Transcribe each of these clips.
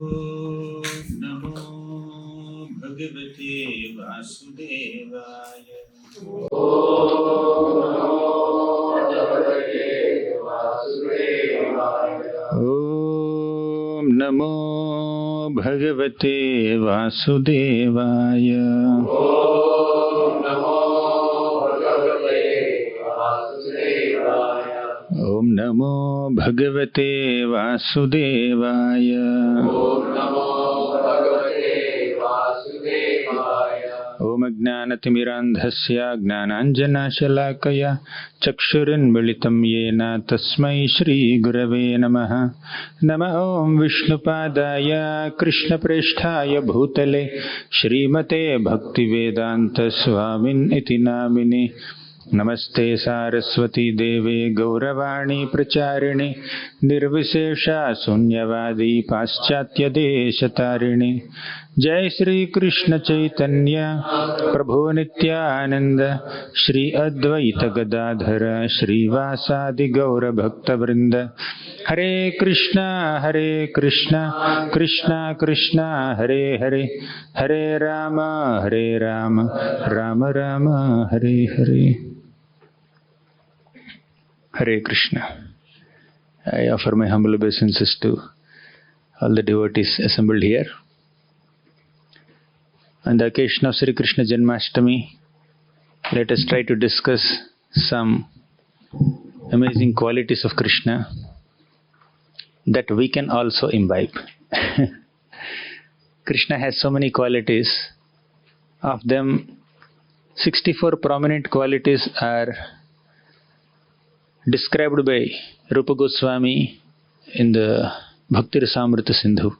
Om Namo Bhagavate Vasudevaya. Om Namo Bhagavate Vasudevaya. Om Namo Bhagavate Vasudevaya. Om Ajnanatimmirandhasya Gnananjanashalakaya Chakshurinmilitam Yena Tasmai Shri Gurave Namaha. Nama Om Vishnupadaya Krishna Presthaya Bhutale Shrimate Bhaktivedanta Swamin Iti Namine. Namaste Saraswati Deve Gauravani Pracharine Nirvishesha Sunyavadi Paschatya Deshatarine. Jai Shri Krishna Chaitanya Prabhu Nityananda Shri Advaita Gadadhara Shri Vasadi Gaura Bhakta Vrinda. Hare Krishna Krishna Krishna Hare Hare Hare Rama Rama Rama Hare Hare. Hare Krishna. I offer my humble obeisances to all the devotees assembled here. On the occasion of Sri Krishna Janmashtami, let us try to discuss some amazing qualities of Krishna that we can also imbibe. Krishna has so many qualities. Of them, 64 prominent qualities are described by Rupa Goswami in the Bhakti Rasamrita Sindhu.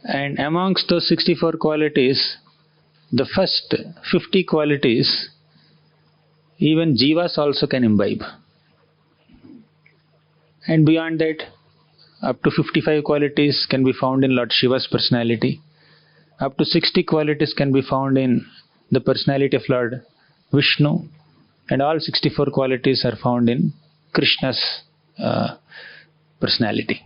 And amongst those 64 qualities, the first 50 qualities, even jivas also can imbibe. And beyond that, up to 55 qualities can be found in Lord Shiva's personality. Up to 60 qualities can be found in the personality of Lord Vishnu. And all 64 qualities are found in Krishna's personality.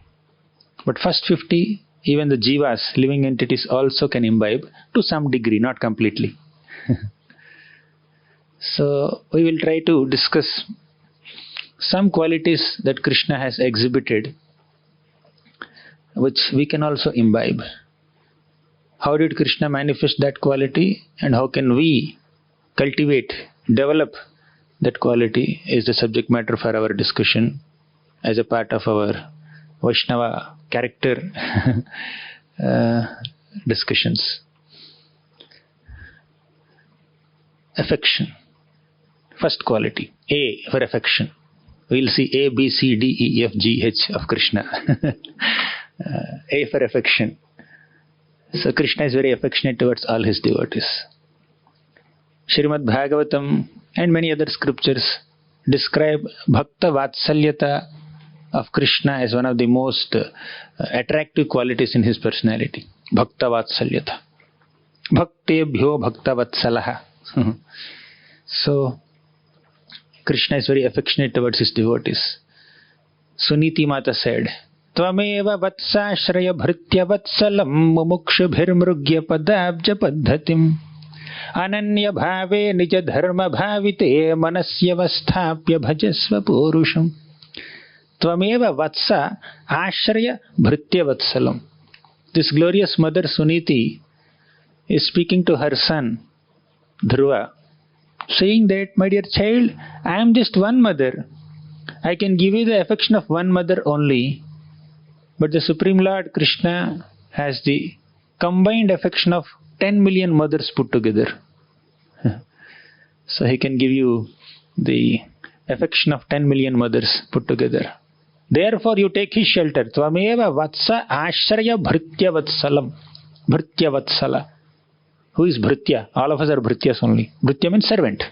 But first 50, even the jivas, living entities, also can imbibe to some degree, not completely. So we will try to discuss some qualities that Krishna has exhibited, which we can also imbibe. How did Krishna manifest that quality, and how can we cultivate, develop that quality is the subject matter for our discussion as a part of our Vaishnava character discussions. Affection. First quality, A for affection. We'll see A, B, C, D, E, F, G, H of Krishna. A for affection. So Krishna is very affectionate towards all his devotees. Srimad Bhagavatam and many other scriptures describe Bhakta Vatsalyata of Krishna as one of the most attractive qualities in his personality. Bhakta Vatsalyata. Bhaktebhyo Bhakta Vatsalaha. So, Krishna is very affectionate towards his devotees. Suniti Mata said, Tvameva Vatsashraya Bhritya Vatsalam Mumukshubhirmrugya Padabja Padhatim Ananya Bhave Nija Dharma Bhavite Manasya Vasthapya Bhajasva Purusham. Tvameva Vatsa Ashraya Bhritya Vatsalam. This glorious mother Suniti is speaking to her son Dhruva, saying that, my dear child, I am just one mother. I can give you the affection of one mother only. But the Supreme Lord Krishna has the combined affection of 10 million mothers put together. So he can give you the affection of 10 million mothers put together. Therefore you take his shelter. Tvameva vatsa ashraya bhritya vatsalam. Bhritya vatsala. Who is Bhritya? All of us are Bhrityas only. Bhritya means servant.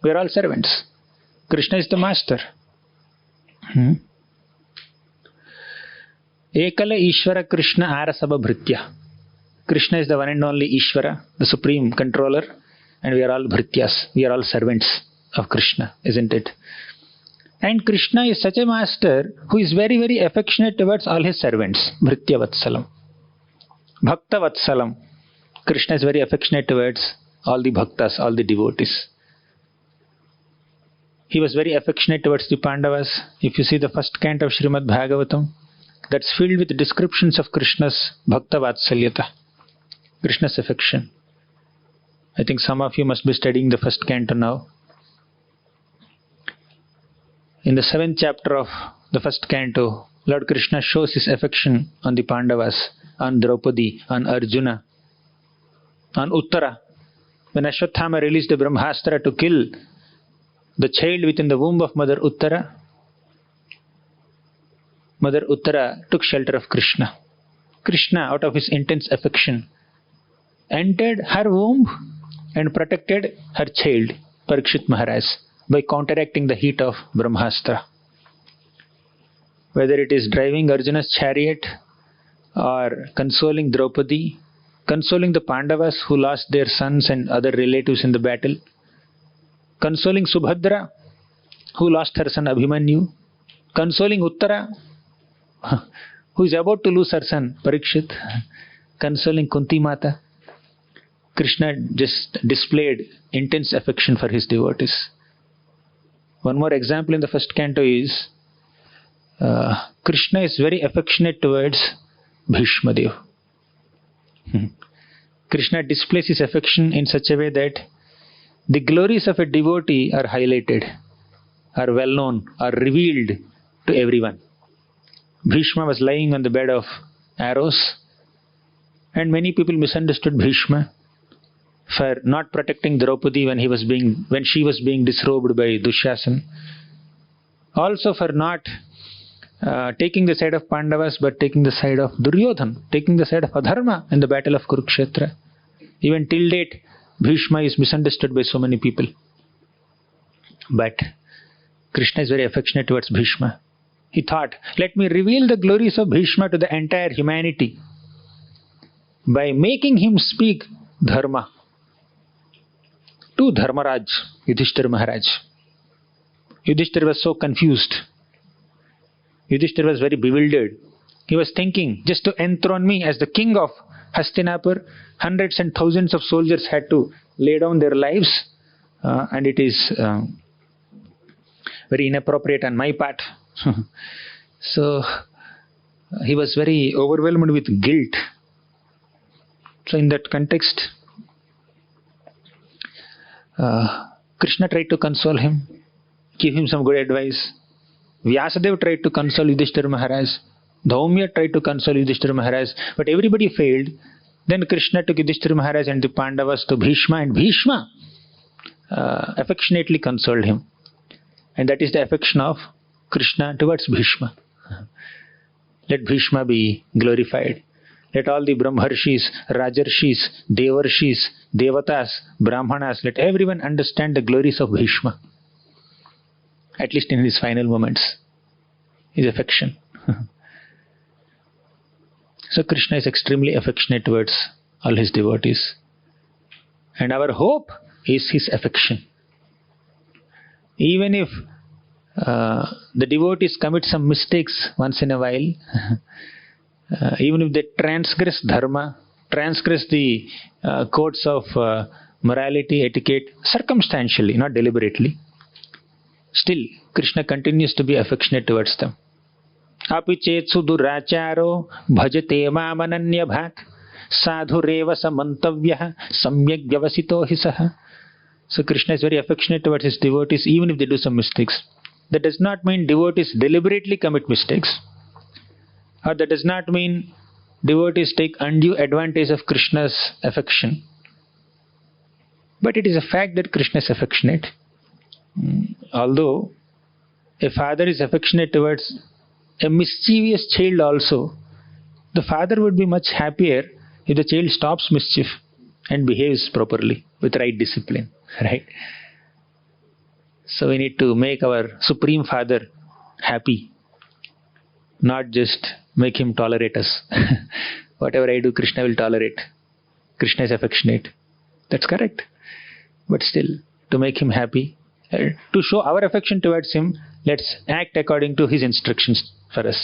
We are all servants. Krishna is the master. Ekala Ishvara Krishna Arasabha Bhritya. Krishna is the one and only Ishvara, the supreme controller, and we are all Bhrityas. We are all servants of Krishna, isn't it? And Kṛṣṇa is such a master who is very, very affectionate towards all his servants. Bhritya Vatsalam. Bhakta Vatsalam. Kṛṣṇa is very affectionate towards all the bhaktas, all the devotees. He was very affectionate towards the Pandavas. If you see the first canto of Srimad Bhagavatam, that's filled with descriptions of Kṛṣṇa's Bhakta Vatsalyata, Kṛṣṇa's affection. I think some of you must be studying the first canto now. In the 7th chapter of the first canto, Lord Kṛṣṇa shows his affection on the Pandavas, on Draupadi, on Arjuna, on Uttara. When Ashwathama released the Brahmastra to kill the child within the womb of Mother Uttara, Mother Uttara took shelter of Kṛṣṇa. Kṛṣṇa, out of his intense affection, entered her womb and protected her child, Parikshit Maharaj, by counteracting the heat of Brahmastra. Whether it is driving Arjuna's chariot or consoling Draupadi, consoling the Pandavas who lost their sons and other relatives in the battle, consoling Subhadra who lost her son Abhimanyu, consoling Uttara who is about to lose her son Parikshit, consoling Kunti Mata. Kṛṣṇa just displayed intense affection for his devotees. One more example in the first canto is Kṛṣṇa is very affectionate towards Bhishma Dev. Kṛṣṇa displays his affection in such a way that the glories of a devotee are highlighted, are well known, are revealed to everyone. Bhishma was lying on the bed of arrows, and many people misunderstood Bhishma for not protecting Draupadi when she was being disrobed by Dushasan. Also for not taking the side of Pandavas but taking the side of Duryodhan, taking the side of Adharma in the battle of Kurukshetra. Even till date, Bhishma is misunderstood by so many people. But Kṛṣṇa is very affectionate towards Bhishma. He thought, let me reveal the glories of Bhishma to the entire humanity by making him speak Dharma to Dharmaraj, Yudhishthira Maharaj. Yudhishthira was so confused. Yudhishthira was very bewildered. He was thinking, just to enthrone me as the king of Hastinapur, hundreds and thousands of soldiers had to lay down their lives, and it is very inappropriate on my part. So he was very overwhelmed with guilt. So in that context, Kṛṣṇa tried to console him, give him some good advice. Vyasadeva tried to console Yudhishthira Maharaj. Dhaumya tried to console Yudhishthira Maharaj, but everybody failed. Then Kṛṣṇa took Yudhishthira Maharaj and the Pandavas to Bhishma, and Bhishma affectionately consoled him. And that is the affection of Kṛṣṇa towards Bhishma. Let Bhishma be glorified. Let all the Brahmarshis, Rajarshis, Devarshis, Devatas, Brahmanas, let everyone understand the glories of Bhishma. At least in his final moments, his affection. So Kṛṣṇa is extremely affectionate towards all his devotees. And our hope is his affection. Even if the devotees commit some mistakes once in a while, even if they transgress dharma, transgress the codes of morality, etiquette, circumstantially, not deliberately, still Kṛṣṇa continues to be affectionate towards them. Api chetsu duracharo bhajate mamananya bhat sadhureva samantavyah samyak vyavasito hisaha. So Kṛṣṇa is very affectionate towards his devotees even if they do some mistakes. That does not mean devotees deliberately commit mistakes. Or that does not mean devotees take undue advantage of Kṛṣṇa's affection. But it is a fact that Kṛṣṇa is affectionate. Although a father is affectionate towards a mischievous child also, the father would be much happier if the child stops mischief and behaves properly with right discipline, right? So we need to make our Supreme Father happy, not just make him tolerate us. Whatever I do, Kṛṣṇa will tolerate. Kṛṣṇa is affectionate. That's correct. But still, to make him happy, to show our affection towards him, Let's act according to his instructions for us.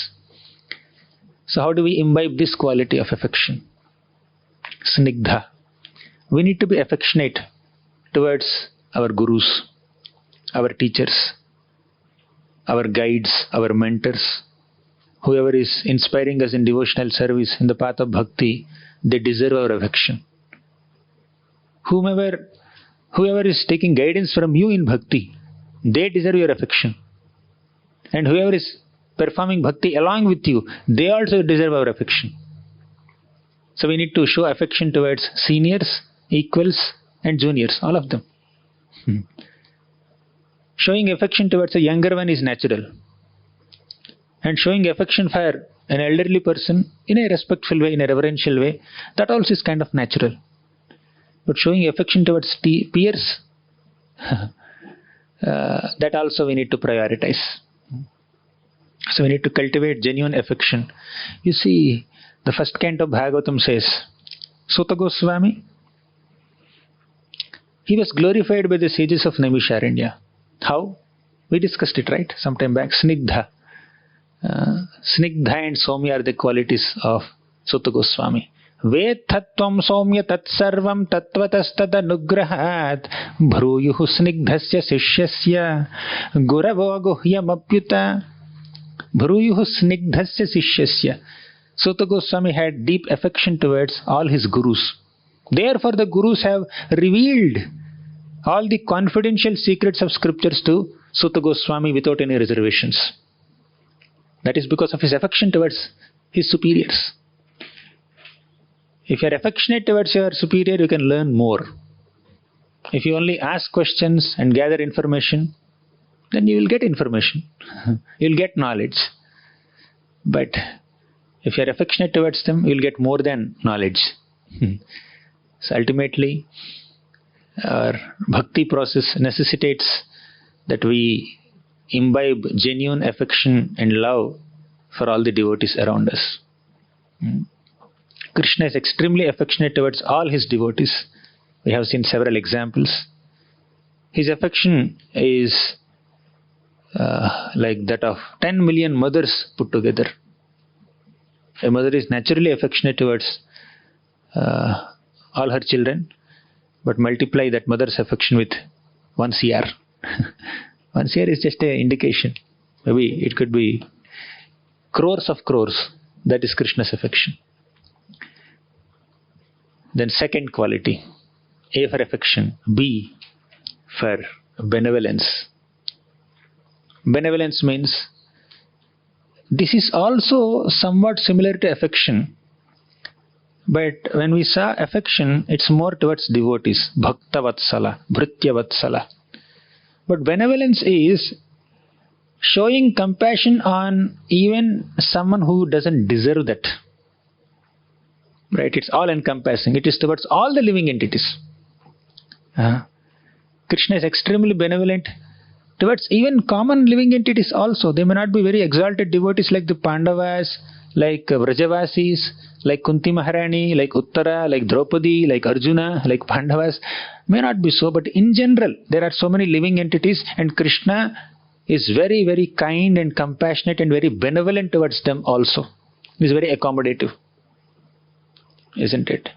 So how do we imbibe this quality of affection? Snigdha. We need to be affectionate towards our gurus, our teachers, our guides, our mentors. Whoever is inspiring us in devotional service, in the path of bhakti, they deserve our affection. Whoever is taking guidance from you in bhakti, they deserve your affection. And whoever is performing bhakti along with you, they also deserve our affection. So we need to show affection towards seniors, equals and juniors, all of them. Showing affection towards a younger one is natural. And showing affection for an elderly person in a respectful way, in a reverential way, that also is kind of natural. But showing affection towards peers, that also we need to prioritize. So we need to cultivate genuine affection. You see, the first canto of Bhagavatam says, Sutta Goswami, he was glorified by the sages of Naimisharanya. How? We discussed it, right? Sometime back. Snigdha. Snigdha and Somya are the qualities of Sutta Goswami. Ved tattvam somya tatsarvam tatvatastada nugrahat bhruyuhu snigdhasya sishyasya guravo guhyam apyuta bhruyuhu snigdhasya sishyasya. Sutta Goswami had deep affection towards all his gurus. Therefore the gurus have revealed all the confidential secrets of scriptures to Sutta Goswami without any reservations. That is because of his affection towards his superiors. If you are affectionate towards your superior, you can learn more. If you only ask questions and gather information, then you will get information. You will get knowledge. But if you are affectionate towards them, you will get more than knowledge. So ultimately, our bhakti process necessitates that we imbibe genuine affection and love for all the devotees around us. Kṛṣṇa is extremely affectionate towards all his devotees. We have seen several examples. His affection is like that of 10 million mothers put together. A mother is naturally affectionate towards all her children, but multiply that mother's affection with 1 CR. 1 CR is just an indication. Maybe it could be crores of crores. That is Kṛṣṇa's affection. Then second quality, A for affection, B for benevolence. Benevolence means this is also somewhat similar to affection, but when we saw affection, it's more towards devotees, bhakta vatsala, bhritya vatsala. But benevolence is showing compassion on even someone who doesn't deserve that. Right? It's all encompassing. It is towards all the living entities. Kṛṣṇa is extremely benevolent towards even common living entities also. They may not be very exalted devotees like the Pandavas, like Vrajavasis, like Kunti Maharani, like Uttara, like Draupadi, like Arjuna, like Pandavas. May not be so, but in general, there are so many living entities, and Kṛṣṇa is very, very kind and compassionate and very benevolent towards them also. He is very accommodative. Isn't it?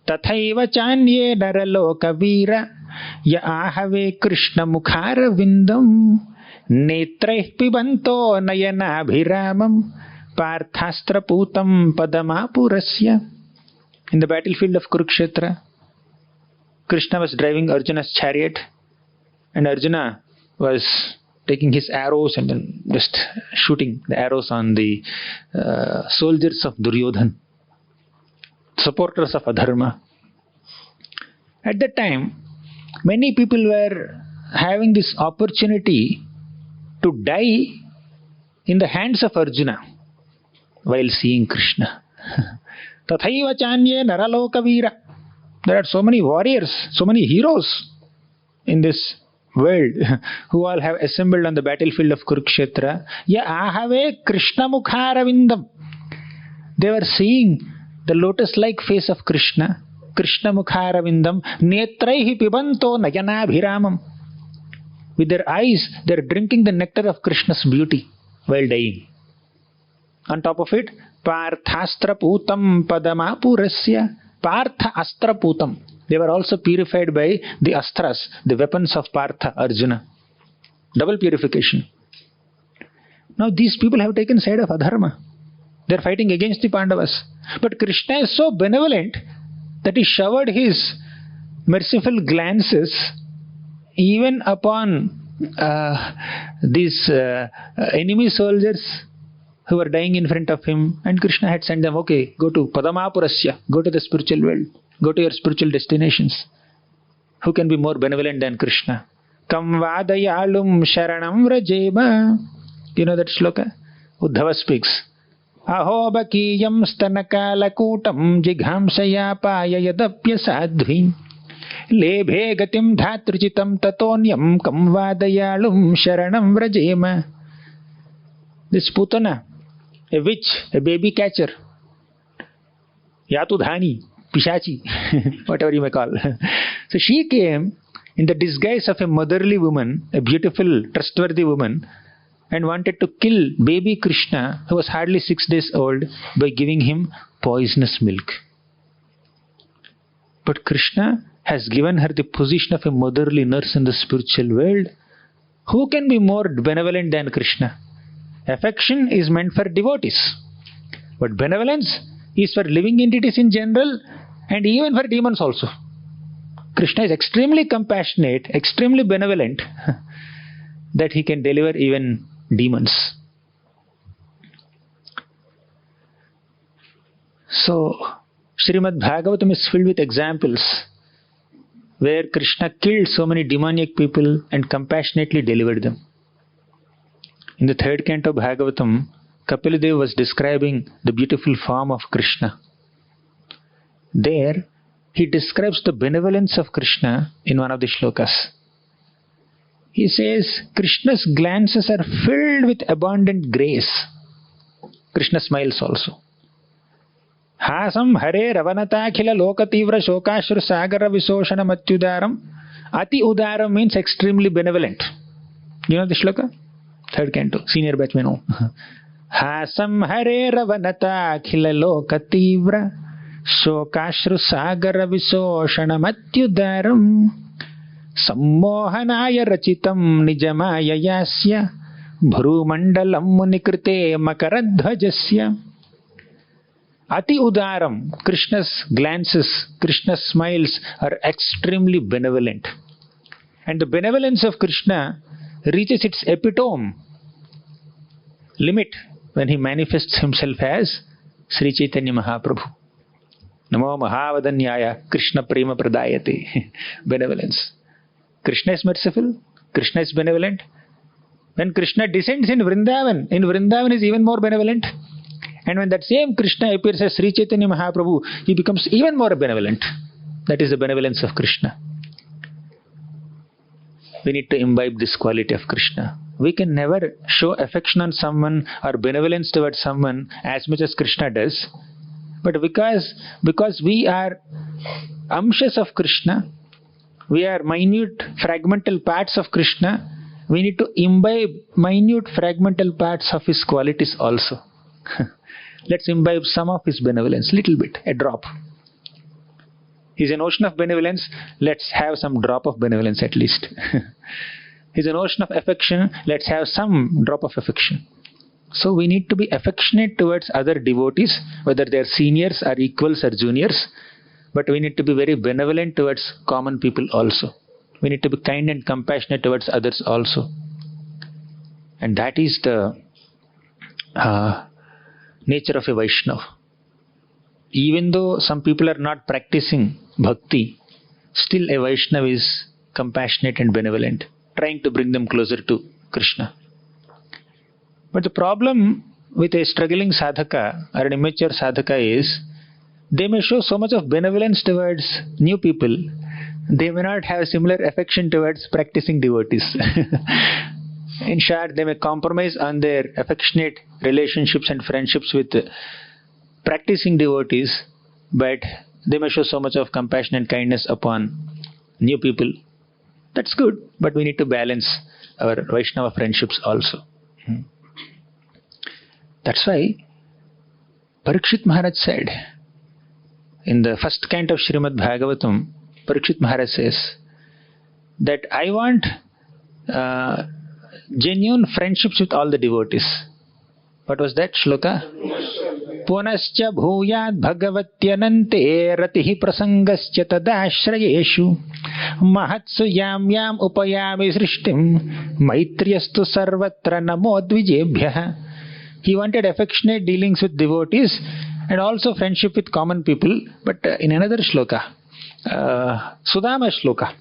Tathaiva chanye naraloka veera ya ahave Kṛṣṇa mukhara vindam netraih pibanto nayana bhiramam parthastra putam padamapurasya. In the battlefield of Kurukshetra, Kṛṣṇa was driving Arjuna's chariot, and Arjuna was taking his arrows and then just shooting the arrows on the soldiers of Duryodhan, supporters of Adharma. At that time, many people were having this opportunity to die in the hands of Arjuna while seeing Kṛṣṇa. Tathaiva chanye naraloka veera. There are so many warriors, so many heroes in this world who all have assembled on the battlefield of Kurukshetra. Ya ahave Kṛṣṇa mukhara vindam. They were seeing the lotus-like face of Kṛṣṇa, Kṛṣṇa mukhara vindam, netraihi pibanto nayana bhiramam. With their eyes, they are drinking the nectar of Krishna's beauty while dying. On top of it, Parthastra Putam Padamapurasya. Partha Astra Putam. They were also purified by the astras, the weapons of Partha, Arjuna. Double purification. Now these people have taken side of adharma. They are fighting against the Pandavas. But Krishna is so benevolent that he showered his merciful glances even upon these enemy soldiers who were dying in front of him, and Krishna had sent them, okay, go to Padamapurasya, go to the spiritual world, go to your spiritual destinations. Who can be more benevolent than Krishna? Kam vadayalum sharanam vrajema. You know that shloka? Uddhava speaks. Aho bakiyam stanakalakutam jighamsaya paya yadapya sadhvi. Lebhe gatim dhatruchitam tatonyam kam vadayalum sharanam vrajema. This Putana, a witch, a baby catcher, Yatu Dhani, Pishachi, whatever you may call. So she came in the disguise of a motherly woman, a beautiful, trustworthy woman, and wanted to kill baby Krishna, who was hardly 6 days old, by giving him poisonous milk. But Krishna has given her the position of a motherly nurse in the spiritual world. Who can be more benevolent than Krishna? Affection is meant for devotees, but benevolence is for living entities in general and even for demons also. Krishna is extremely compassionate, extremely benevolent that he can deliver even demons. So, Srimad Bhagavatam is filled with examples where Krishna killed so many demoniac people and compassionately delivered them. In the 3rd canto of Bhagavatam, Kapildev was describing the beautiful form of Krishna. There, he describes the benevolence of Krishna in one of the shlokas. He says, Krishna's glances are filled with abundant grace. Krishna smiles also. Hasam hare ravanata khila lokativra shokashra sagara visoshana matyudaram. Ati udaram means extremely benevolent. You know the shloka? 3rd canto, senior batch may know. Hasam hare ravanata khila lokativra shokashra sagara visoshana matyudaram. Sammohanaya rachitam nijamaya yasya bhrumandalam munikrite makaradhvajasya. Ati udaram, Krishna's glances, Krishna's smiles are extremely benevolent. And the benevolence of Krishna reaches its epitome, limit, when he manifests himself as Sri Chaitanya Mahaprabhu. Namo Mahavadanyaya Krishna Prema Pradayate. Benevolence. Krishna is merciful, Krishna is benevolent. When Krishna descends in Vrindavan is even more benevolent. And when that same Krishna appears as Sri Chaitanya Mahaprabhu, he becomes even more benevolent. That is the benevolence of Krishna. We need to imbibe this quality of Krishna. We can never show affection on someone or benevolence towards someone as much as Krishna does. But because we are amshas of Krishna, we are minute fragmental parts of Krishna, we need to imbibe minute fragmental parts of his qualities also. Let's imbibe some of his benevolence, little bit, a drop. He's an ocean of benevolence, let's have some drop of benevolence at least. He's an ocean of affection, let's have some drop of affection. So we need to be affectionate towards other devotees, whether they are seniors or equals or juniors, but we need to be very benevolent towards common people also. We need to be kind and compassionate towards others also. And that is the nature of a Vaishnava. Even though some people are not practicing bhakti, still a Vaishnava is compassionate and benevolent, trying to bring them closer to Krishna. But the problem with a struggling sadhaka or an immature sadhaka is, they may show so much of benevolence towards new people, they may not have similar affection towards practicing devotees. In short, they may compromise on their affectionate relationships and friendships with practicing devotees, but they may show so much of compassion and kindness upon new people That's good, but we need to balance our Vaishnava friendships also. That's why Parikshit Maharaj said, in the first canto of Srimad Bhagavatam, Parikshit Maharaj says that I want genuine friendships with all the devotees. What was that shloka? Punascha bhuyat bhagavatyanante ratihi prasangascha tadashrayeshu mahatsu yam yam upayami srishtim maitriyastu sarvatra namo dvijebhyah. He wanted affectionate dealings with devotees and also friendship with common people, but in another shloka, Sudama shloka.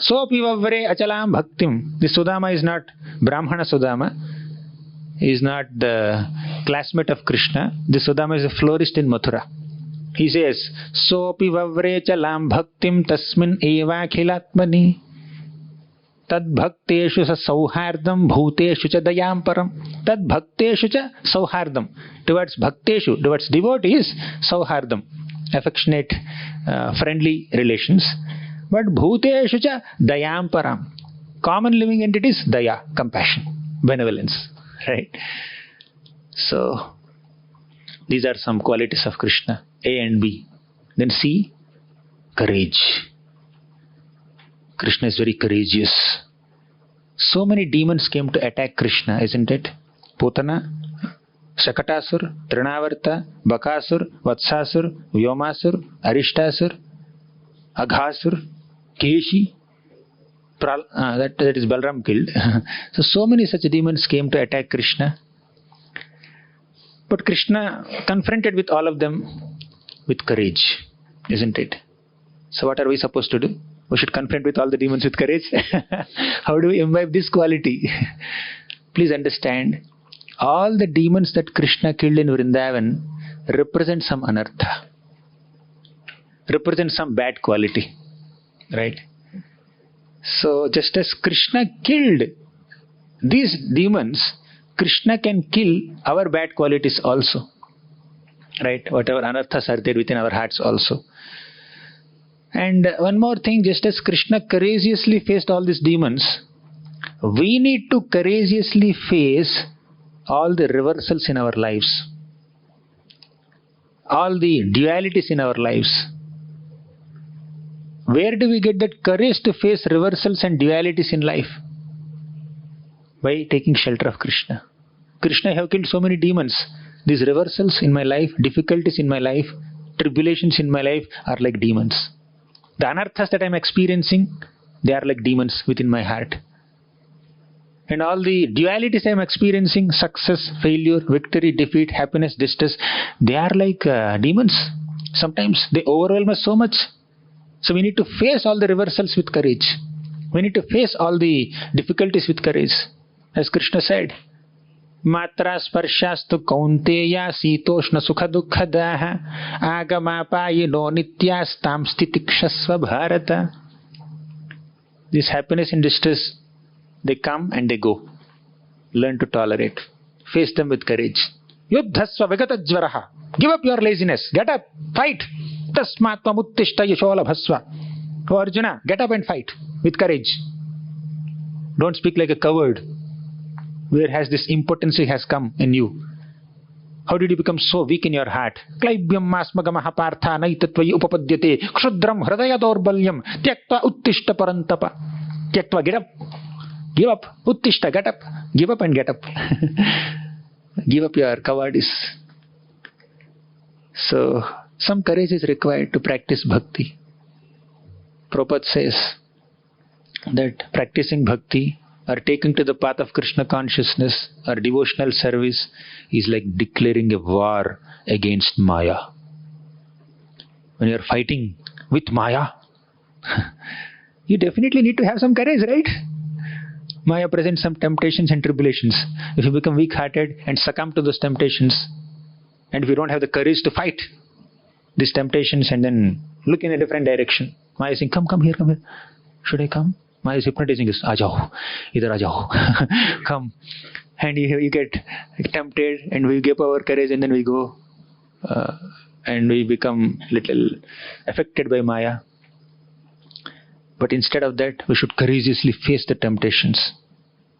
Sopi vavre achalam bhaktim. This Sudama is not Brahmana Sudama. He is not the classmate of Kṛṣṇa. This Sudama is a florist in Mathura. He says, Sopi vavre chalam bhaktim tasmin eva khilatmani tad bhakteshu sa sauhardam bhuteshu cha dayam param. Tad bhakteshu cha sauhardam. Towards bhakteshu, towards devotees, sauhardam. Affectionate, friendly relations. But bhuteshu cha dayam param. Common living entities, daya, compassion, benevolence. Right? So, these are some qualities of Kṛṣṇa, A and B. Then C, courage. Kṛṣṇa is very courageous. So many demons came to attack Kṛṣṇa, isn't it? Putana, Shakatasur, Trinavarta, Bakasur, Vatsasur, Vyomasur, Arishtasur, Aghasur, Keshi. That is Balram killed. So many such demons came to attack Kṛṣṇa. But Kṛṣṇa confronted with all of them with courage, isn't it? So what are we supposed to do? We should confront with all the demons with courage. How do we imbibe this quality? Please understand, all the demons that Kṛṣṇa killed in Vrindavan represent some anartha, represent some bad quality, right? So just as Kṛṣṇa killed these demons, Kṛṣṇa can kill our bad qualities also, right? Whatever anarthas are there within our hearts also. And one more thing, just as Kṛṣṇa courageously faced all these demons, we need to courageously face all the reversals in our lives, all the dualities in our lives. Where do we get that courage to face reversals and dualities in life? By taking shelter of Kṛṣṇa. Kṛṣṇa have killed so many demons. These reversals in my life, difficulties in my life, tribulations in my life are like demons. The anarthas that I am experiencing, they are like demons within my heart. And all the dualities I am experiencing, success, failure, victory, defeat, happiness, distress, they are like demons. Sometimes they overwhelm us so much. So we need to face all the reversals with courage. We need to face all the difficulties with courage. As Kṛṣṇa said, Matra sparshastu kaunteya sitoshna sukha dukkadaha agamapayino nityastam stitikshasva bharata. This happiness and distress, they come and they go. Learn to tolerate. Face them with courage. Yuddhasva vigatajvaraha. Give up your laziness. Get up. Fight. Tasmatva muttishta yashola bhasva. Oh Arjuna, get up and fight with courage. Don't speak like a coward. Where has this impotency has come in you? How did you become so weak in your heart? Klaibyam masmagamaha partha naitatvayi upapadyate kshudram hridaya dorbalyam tyaktva uttishta parantapa. Tyaktva, get up. Give up. Uttishta, get up. Give up and get up. Give up your cowardice. So, some courage is required to practice bhakti. Prabhupada says that practicing bhakti or taking to the path of Kṛṣṇa consciousness or devotional service is like declaring a war against Maya. When you are fighting with Maya, you definitely need to have some courage, right? Maya presents some temptations and tribulations. If you become weak-hearted and succumb to those temptations, and if you don't have the courage to fight these temptations and then look in a different direction, Maya is saying, come here. Should I come? Maya is hypnotizing us. Ajao, idhar ajao. Come. And you get tempted and we give our courage and then we go and we become little affected by Maya. But instead of that, we should courageously face the temptations.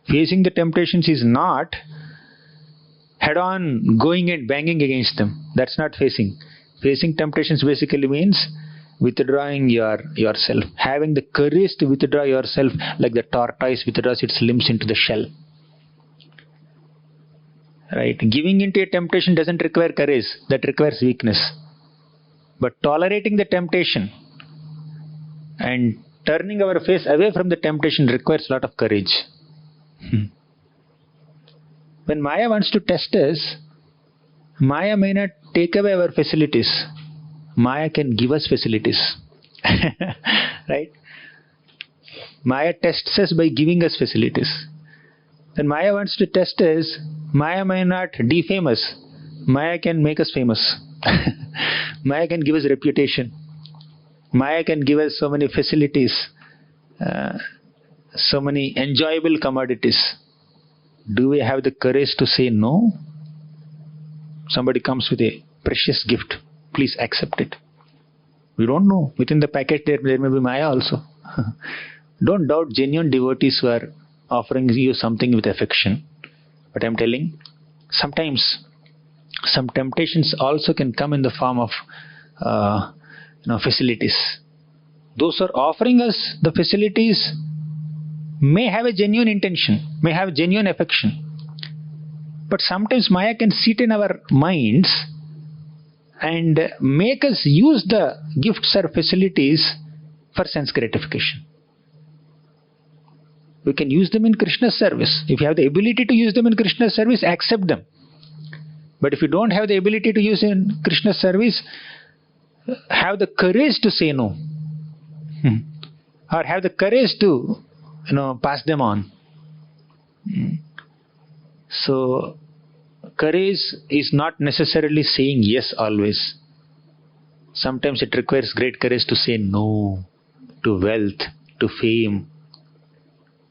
Facing the temptations is not head-on going and banging against them. That's not facing. Facing temptations basically means withdrawing yourself. Having the courage to withdraw yourself like the tortoise withdraws its limbs into the shell. Right? Giving into a temptation doesn't require courage. That requires weakness. But tolerating the temptation and turning our face away from the temptation requires a lot of courage. When Maya wants to test us, Maya may not take away our facilities. Maya can give us facilities. Right? Maya tests us by giving us facilities. When Maya wants to test us, Maya may not defame us. Maya can make us famous. Maya can give us reputation. Maya can give us so many facilities, so many enjoyable commodities. Do we have the courage to say no? Somebody comes with a precious gift. Please accept it. We don't know. Within the package there may be Maya also. Don't doubt genuine devotees who are offering you something with affection. But I'm telling, sometimes some temptations also can come in the form of facilities. Those who are offering us the facilities may have a genuine intention, may have genuine affection. But sometimes Maya can sit in our minds and make us use the gifts or facilities for sense gratification. We can use them in Krishna's service. If you have the ability to use them in Krishna's service, accept them. But if you don't have the ability to use in Krishna's service, have the courage to say no. Or have the courage to, pass them on. So, courage is not necessarily saying yes always. Sometimes it requires great courage to say no to wealth, to fame,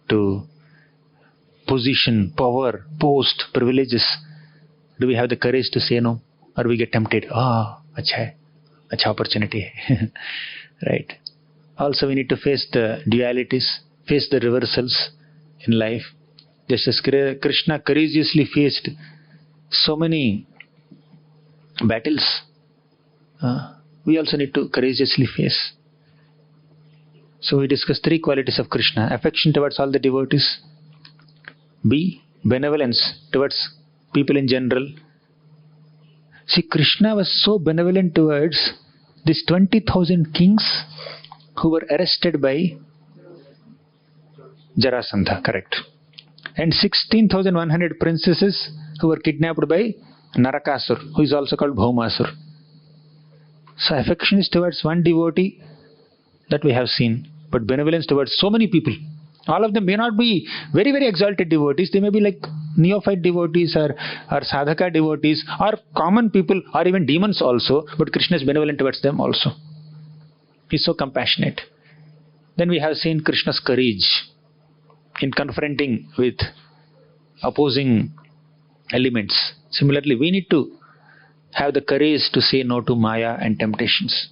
to position, power, post, privileges. Do we have the courage to say no? Or we get tempted, acha opportunity. Right? Also we need to face the dualities, face the reversals in life. Just as Kṛṣṇa courageously faced so many battles, we also need to courageously face. So we discussed 3 qualities of Kṛṣṇa: affection towards all the devotees, B, benevolence towards people in general. See, Kṛṣṇa was so benevolent towards these 20,000 kings who were arrested by Jarasandha, correct? And 16,100 princesses who were kidnapped by Narakasur, who is also called Bhaumasur. So affection is towards one devotee that we have seen, but benevolence towards so many people. All of them may not be very, very exalted devotees. They may be like neophyte devotees or sadhaka devotees or common people or even demons also, but Krishna is benevolent towards them also. He is so compassionate. Then we have seen Krishna's courage in confronting with opposing elements. Similarly, we need to have the courage to say no to Maya and temptations.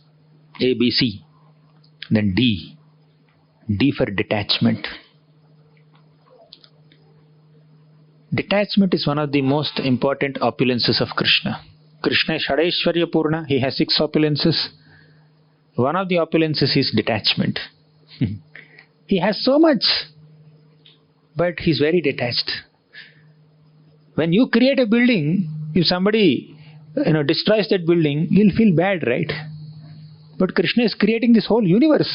A, B, C. Then D. D for detachment. Detachment is one of the most important opulences of Krishna. Krishna is Shadaishwarya Purna. He has 6 opulences. One of the opulences is detachment. He has so much, but he is very detached. When you create a building, if somebody destroys that building, you'll feel bad, right? But Krishna is creating this whole universe.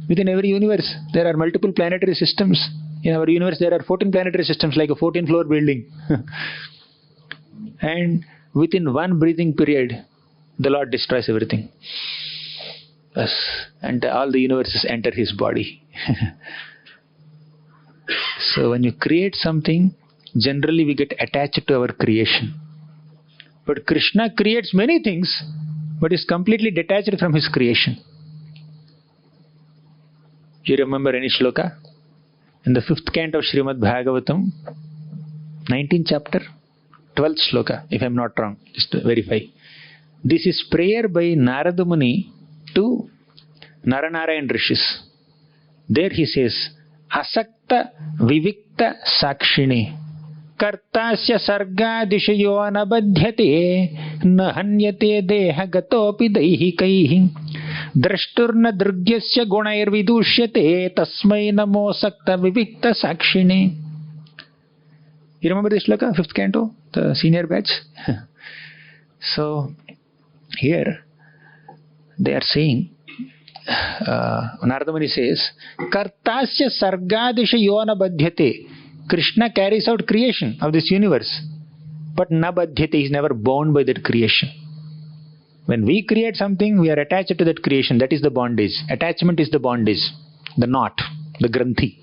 Within every universe, there are multiple planetary systems. In our universe, there are 14 planetary systems, like a 14-floor building. And within one breathing period, the Lord destroys everything. Yes. And all the universes enter His body. So when you create something, generally we get attached to our creation. But Krishna creates many things, but is completely detached from His creation. Do you remember any shloka? In the 5th canto of Srimad Bhagavatam, 19th chapter, 12th shloka, if I am not wrong, just to verify. This is prayer by Narada Muni to Naranarayan Rishis. There he says, asakta vivikta sakshini kartasya sargadishayo na badhyate na hanyate deha gatopi daihikaihi drashturna drugyasya gunair vidushyate tasmai namo sakta vivikta sakshini. You remember this shloka, 5th canto, the senior batch? So, here they are saying, Narada Muni says, Kartasya sargadisha yona badhyate. Krishna carries out creation of this universe, but na badhyate, he is never bound by that creation. When we create something, we are attached to that creation. That is the bondage. Attachment is the bondage, the knot, the granthi.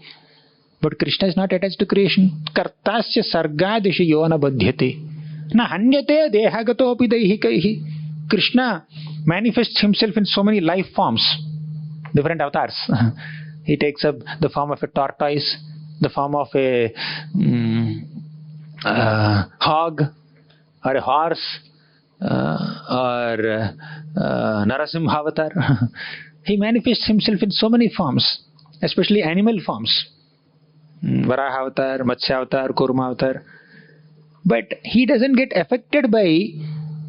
But Krishna is not attached to creation. Kartasya sargadisha yona badhyate. Na hanyate dehagatopi daihikaihi. Krishna manifests himself in so many life forms, different avatars. He takes up the form of a tortoise, the form of a hog, or a horse, or Narasimha avatar. He manifests himself in so many forms, especially animal forms. Varaha avatar, Matsya avatar, Kurma avatar. But he doesn't get affected by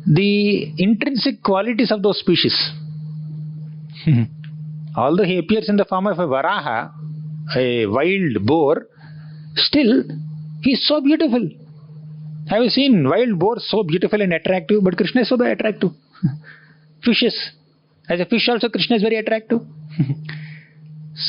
the intrinsic qualities of those species. Although he appears in the form of a Varaha, a wild boar, still he is so beautiful. Have you seen wild boars so beautiful and attractive? But Krishna is so very attractive. Fishes. As a fish also, Krishna is very attractive.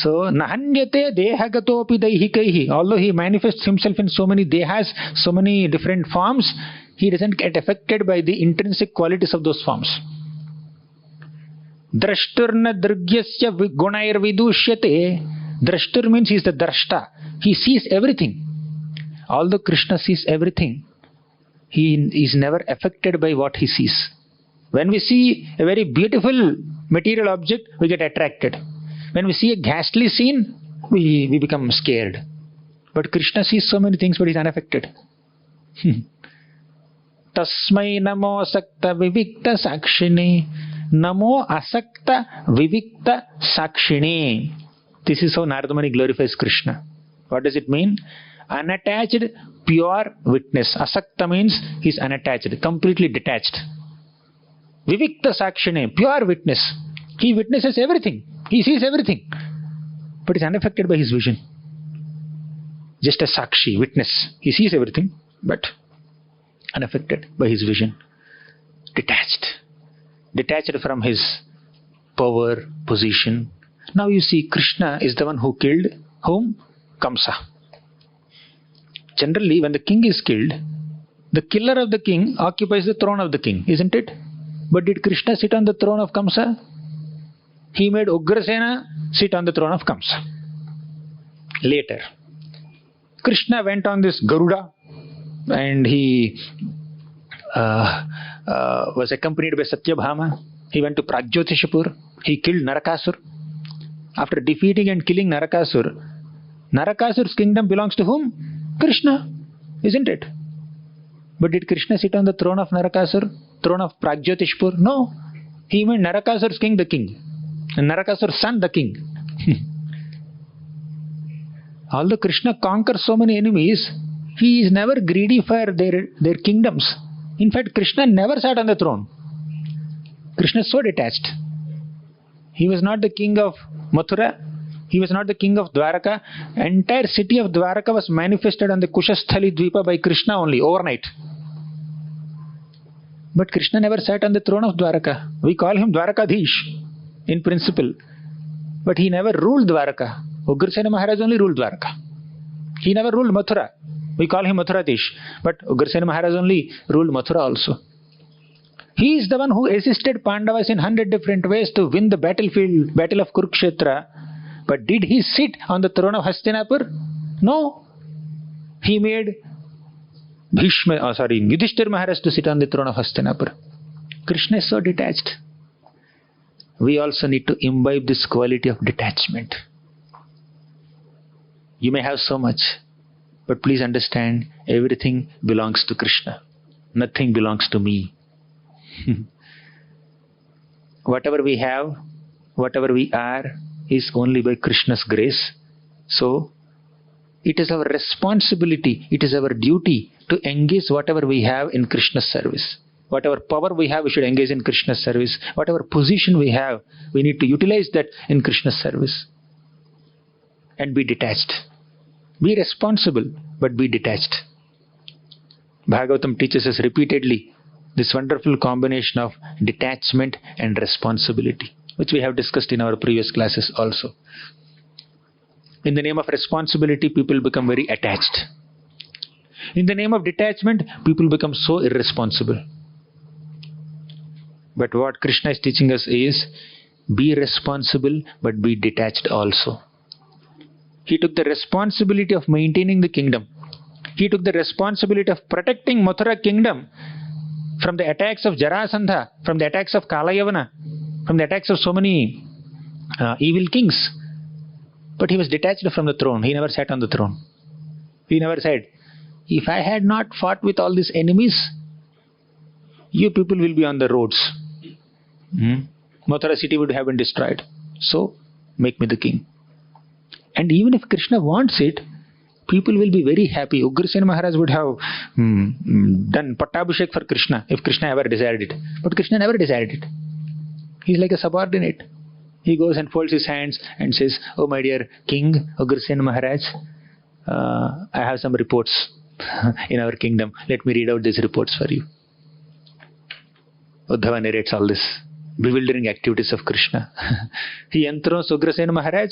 So, nahanyate dehagatopi daihikaihi. Although he manifests himself in so many dehas, so many different forms, he doesn't get affected by the intrinsic qualities of those forms. Drashturna drugyasya gunair vidushyate. Drashtur means he is the drashta. He sees everything. Although Krishna sees everything, he is never affected by what he sees. When we see a very beautiful material object, we get attracted. When we see a ghastly scene, we become scared. But Krishna sees so many things, but he is unaffected. Tasmai namo asakta vivikta sakshini. Namo asakta vivikta sakshini. This is how Narada Muni glorifies Krishna. What does it mean? Unattached, pure witness. Asakta means he is unattached, completely detached. Vivikta sakshini, pure witness. He witnesses everything. He sees everything. But is unaffected by his vision. Just a sakshi, witness. He sees everything, but unaffected by his vision. Detached. Detached from his power, position. Now you see, Krishna is the one who killed whom? Kamsa. Generally, when the king is killed, the killer of the king occupies the throne of the king, isn't it? But did Krishna sit on the throne of Kamsa? He made Ugrasena sit on the throne of Kamsa. Later, Krishna went on this Garuda and he was accompanied by Satyabhama. He went to Pragjyotishapur. He killed Narakasur. After defeating and killing Narakasur, Narakasur's kingdom belongs to whom? Krishna, isn't it? But did Krishna sit on the throne of Narakasur? Throne of Pragjyotishapur? No. He made Narakasur's king the king. And Narakasur's son the king. Although Krishna conquers so many enemies, he is never greedy for their kingdoms. In fact, Krishna never sat on the throne. Krishna is so detached. He was not the king of Mathura. He was not the king of Dwaraka. Entire city of Dwaraka was manifested on the Kushasthali Dvipa by Krishna only, overnight. But Krishna never sat on the throne of Dwaraka. We call him Dwarakadhish in principle. But he never ruled Dwaraka. Ugrasena Maharaj only ruled Dwaraka. He never ruled Mathura. We call him Mathuradish. But Ugrasena Maharaj only ruled Mathura also. He is the one who assisted Pandavas in 100 different ways to win the battlefield, battle of Kurukshetra. But did he sit on the throne of Hastinapur? No. He made Yudhishthira Maharaj to sit on the throne of Hastinapur. Krishna is so detached. We also need to imbibe this quality of detachment. You may have so much, but please understand, everything belongs to Krishna. Nothing belongs to me. Whatever we have, whatever we are, is only by Krishna's grace. So, it is our responsibility, it is our duty to engage whatever we have in Krishna's service. Whatever power we have, we should engage in Krishna's service. Whatever position we have, we need to utilize that in Krishna's service. And be detached. Be responsible, but be detached. Bhagavatam teaches us repeatedly this wonderful combination of detachment and responsibility, which we have discussed in our previous classes also. In the name of responsibility, people become very attached. In the name of detachment, people become so irresponsible. But what Krishna is teaching us is, be responsible, but be detached also. He took the responsibility of maintaining the kingdom. He took the responsibility of protecting Mathura kingdom from the attacks of Jarasandha, from the attacks of Kalayavana, from the attacks of so many evil kings. But he was detached from the throne. He never sat on the throne. He never said, if I had not fought with all these enemies, you people will be on the roads. Mathura city would have been destroyed. So, make me the king. And even if Krishna wants it, people will be very happy. Ugrasena Maharaj would have done Pattabhishek for Krishna if Krishna ever desired it. But Krishna never desired it. He's like a subordinate. He goes and folds his hands and says, oh my dear King Ugrasena Maharaj, I have some reports in our kingdom. Let me read out these reports for you. Uddhava narrates all this bewildering activities of Krishna. He enthrones Ugrasena Maharaj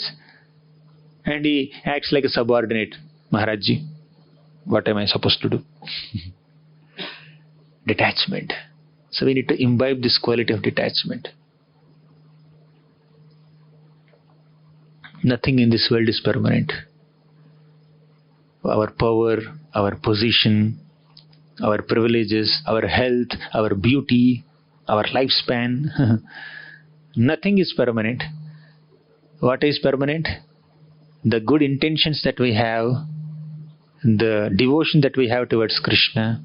and he acts like a subordinate. Maharajji, what am I supposed to do? Detachment. So we need to imbibe this quality of detachment. Nothing in this world is permanent. Our power, our position, our privileges, our health, our beauty, our lifespan, nothing is permanent. What is permanent? The good intentions that we have, the devotion that we have towards Krishna,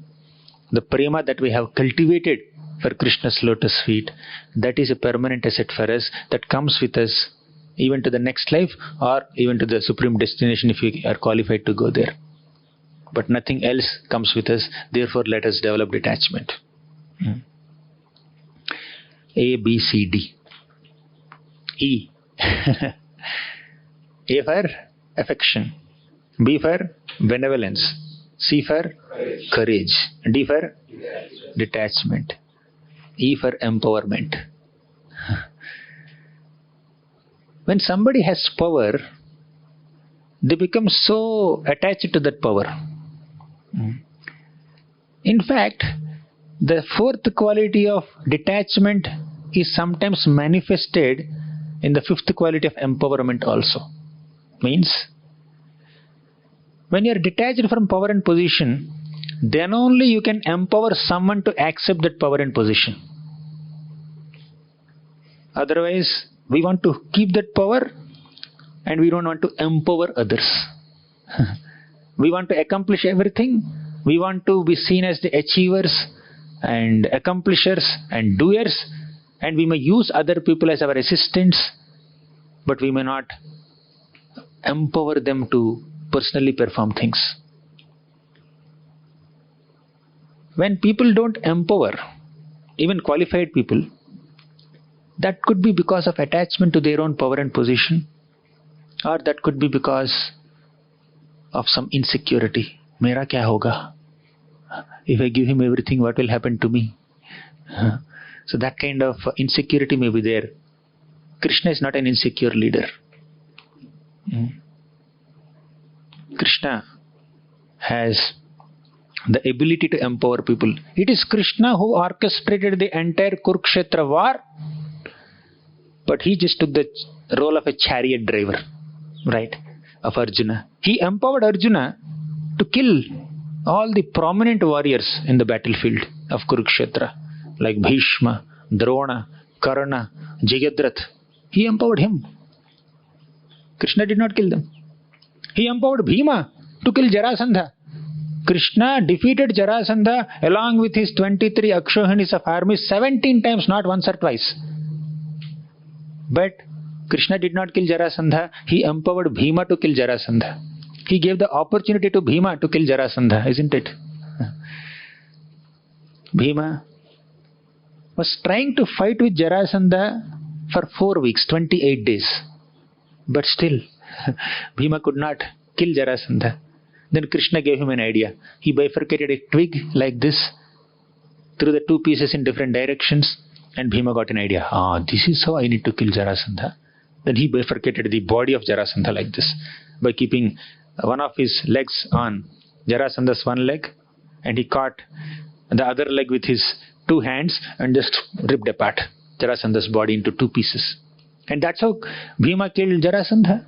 the prema that we have cultivated for Krishna's lotus feet, that is a permanent asset for us that comes with us even to the next life or even to the supreme destination if we are qualified to go there. But nothing else comes with us, therefore let us develop detachment. A, B, C, D. E. A for affection, B for benevolence, C for courage, D for detachment, E for empowerment. When somebody has power, they become so attached to that power. In fact, the fourth quality of detachment is sometimes manifested in the fifth quality of empowerment also. Means, when you are detached from power and position, then only you can empower someone to accept that power and position. Otherwise, we want to keep that power and we don't want to empower others. We want to accomplish everything. We want to be seen as the achievers and accomplishers and doers, and we may use other people as our assistants, but we may not empower them to personally perform things. When people don't empower, even qualified people, that could be because of attachment to their own power and position, or that could be because of some insecurity. Mera kya hoga? If I give him everything, what will happen to me? So that kind of insecurity may be there. Krishna is not an insecure leader. Krishna has the ability to empower people. It is Krishna who orchestrated the entire Kurukshetra war, but he just took the role of a chariot driver, right, of Arjuna. He empowered Arjuna to kill all the prominent warriors in the battlefield of Kurukshetra, like Bhishma, Drona, Kṛṣṇa, Jayadrath. He empowered him. Krishna did not kill them. He empowered Bhima to kill Jarasandha. Krishna defeated Jarasandha along with his 23 Akshohinis of armies 17 times, not once or twice. But Krishna did not kill Jarasandha, he empowered Bhima to kill Jarasandha. He gave the opportunity to Bhima to kill Jarasandha, isn't it? Bhima was trying to fight with Jarasandha for 4 weeks, 28 days. But still, Bhima could not kill Jarasandha. Then Krishna gave him an idea. He bifurcated a twig like this, threw the two pieces in different directions, and Bhima got an idea. This is how I need to kill Jarasandha. Then he bifurcated the body of Jarasandha like this, by keeping one of his legs on Jarasandha's one leg, and he caught the other leg with his two hands and just ripped apart Jarasandha's body into two pieces. And that's how Bhima killed Jarasandha.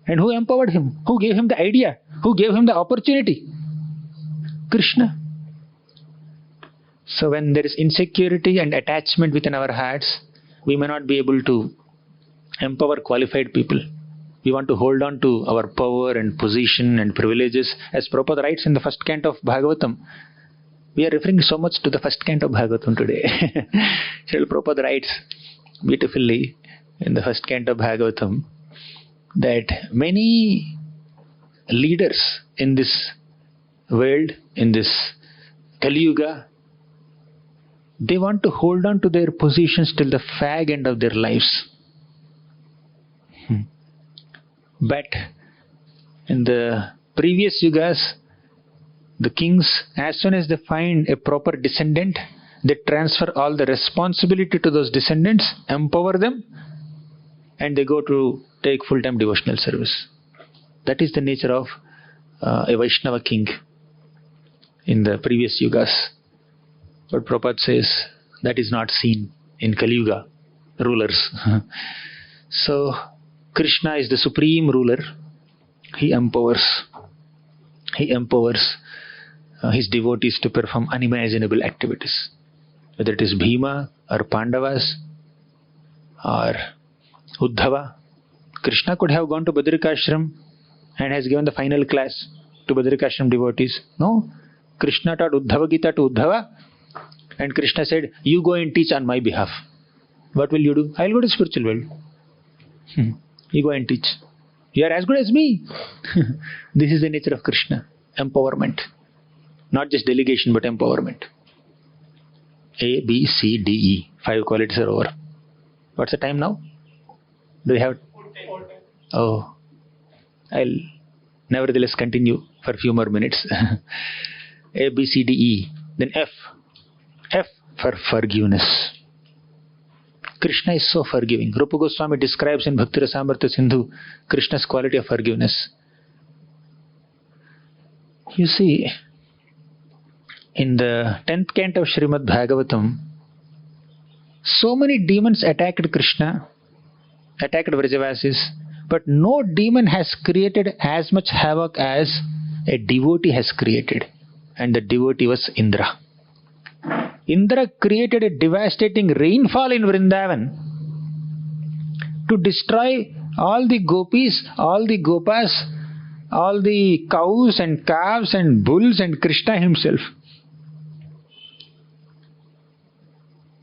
And who empowered him? Who gave him the idea? Who gave him the opportunity? Krishna. So when there is insecurity and attachment within our hearts, we may not be able to empower qualified people. We want to hold on to our power and position and privileges. As Prabhupada writes in the first canto of Bhagavatam, we are referring so much to the first canto of Bhagavatam today. Srila Prabhupada writes beautifully in the first canto of Bhagavatam that many leaders in this world, in this Kali Yuga, they want to hold on to their positions till the fag end of their lives. But in the previous yugas, the kings, as soon as they find a proper descendant, they transfer all the responsibility to those descendants, empower them, and they go to take full-time devotional service. That is the nature of a Vaishnava king in the previous yugas. But Prabhupada says that is not seen in Kali Yuga rulers. So Krishna is the supreme ruler. He empowers his devotees to perform unimaginable activities. Whether it is Bhima or Pandavas or Uddhava. Krishna could have gone to Badrikashram and has given the final class to Badrikashram devotees. No. Krishna taught Uddhava Gita to Uddhava, and Krishna said, you go and teach on my behalf. What will you do? I will go to spiritual world. You go and teach. You are as good as me. This is the nature of Krishna. Empowerment. Not just delegation, but empowerment. A, B, C, D, E. 5 qualities are over. What's the time now? Do we have? Oh. I'll nevertheless continue for a few more minutes. A, B, C, D, E. Then F. F for forgiveness. Krishna is so forgiving. Rupa Goswami describes in Bhakti Rasamrita Sindhu Krishna's quality of forgiveness. You see, in the 10th canto of Srimad Bhagavatam, so many demons attacked Krishna, attacked Vrajavasis, but no demon has created as much havoc as a devotee has created. And the devotee was Indra. Indra created a devastating rainfall in Vrindavan to destroy all the gopis, all the gopas, all the cows and calves and bulls and Krishna himself.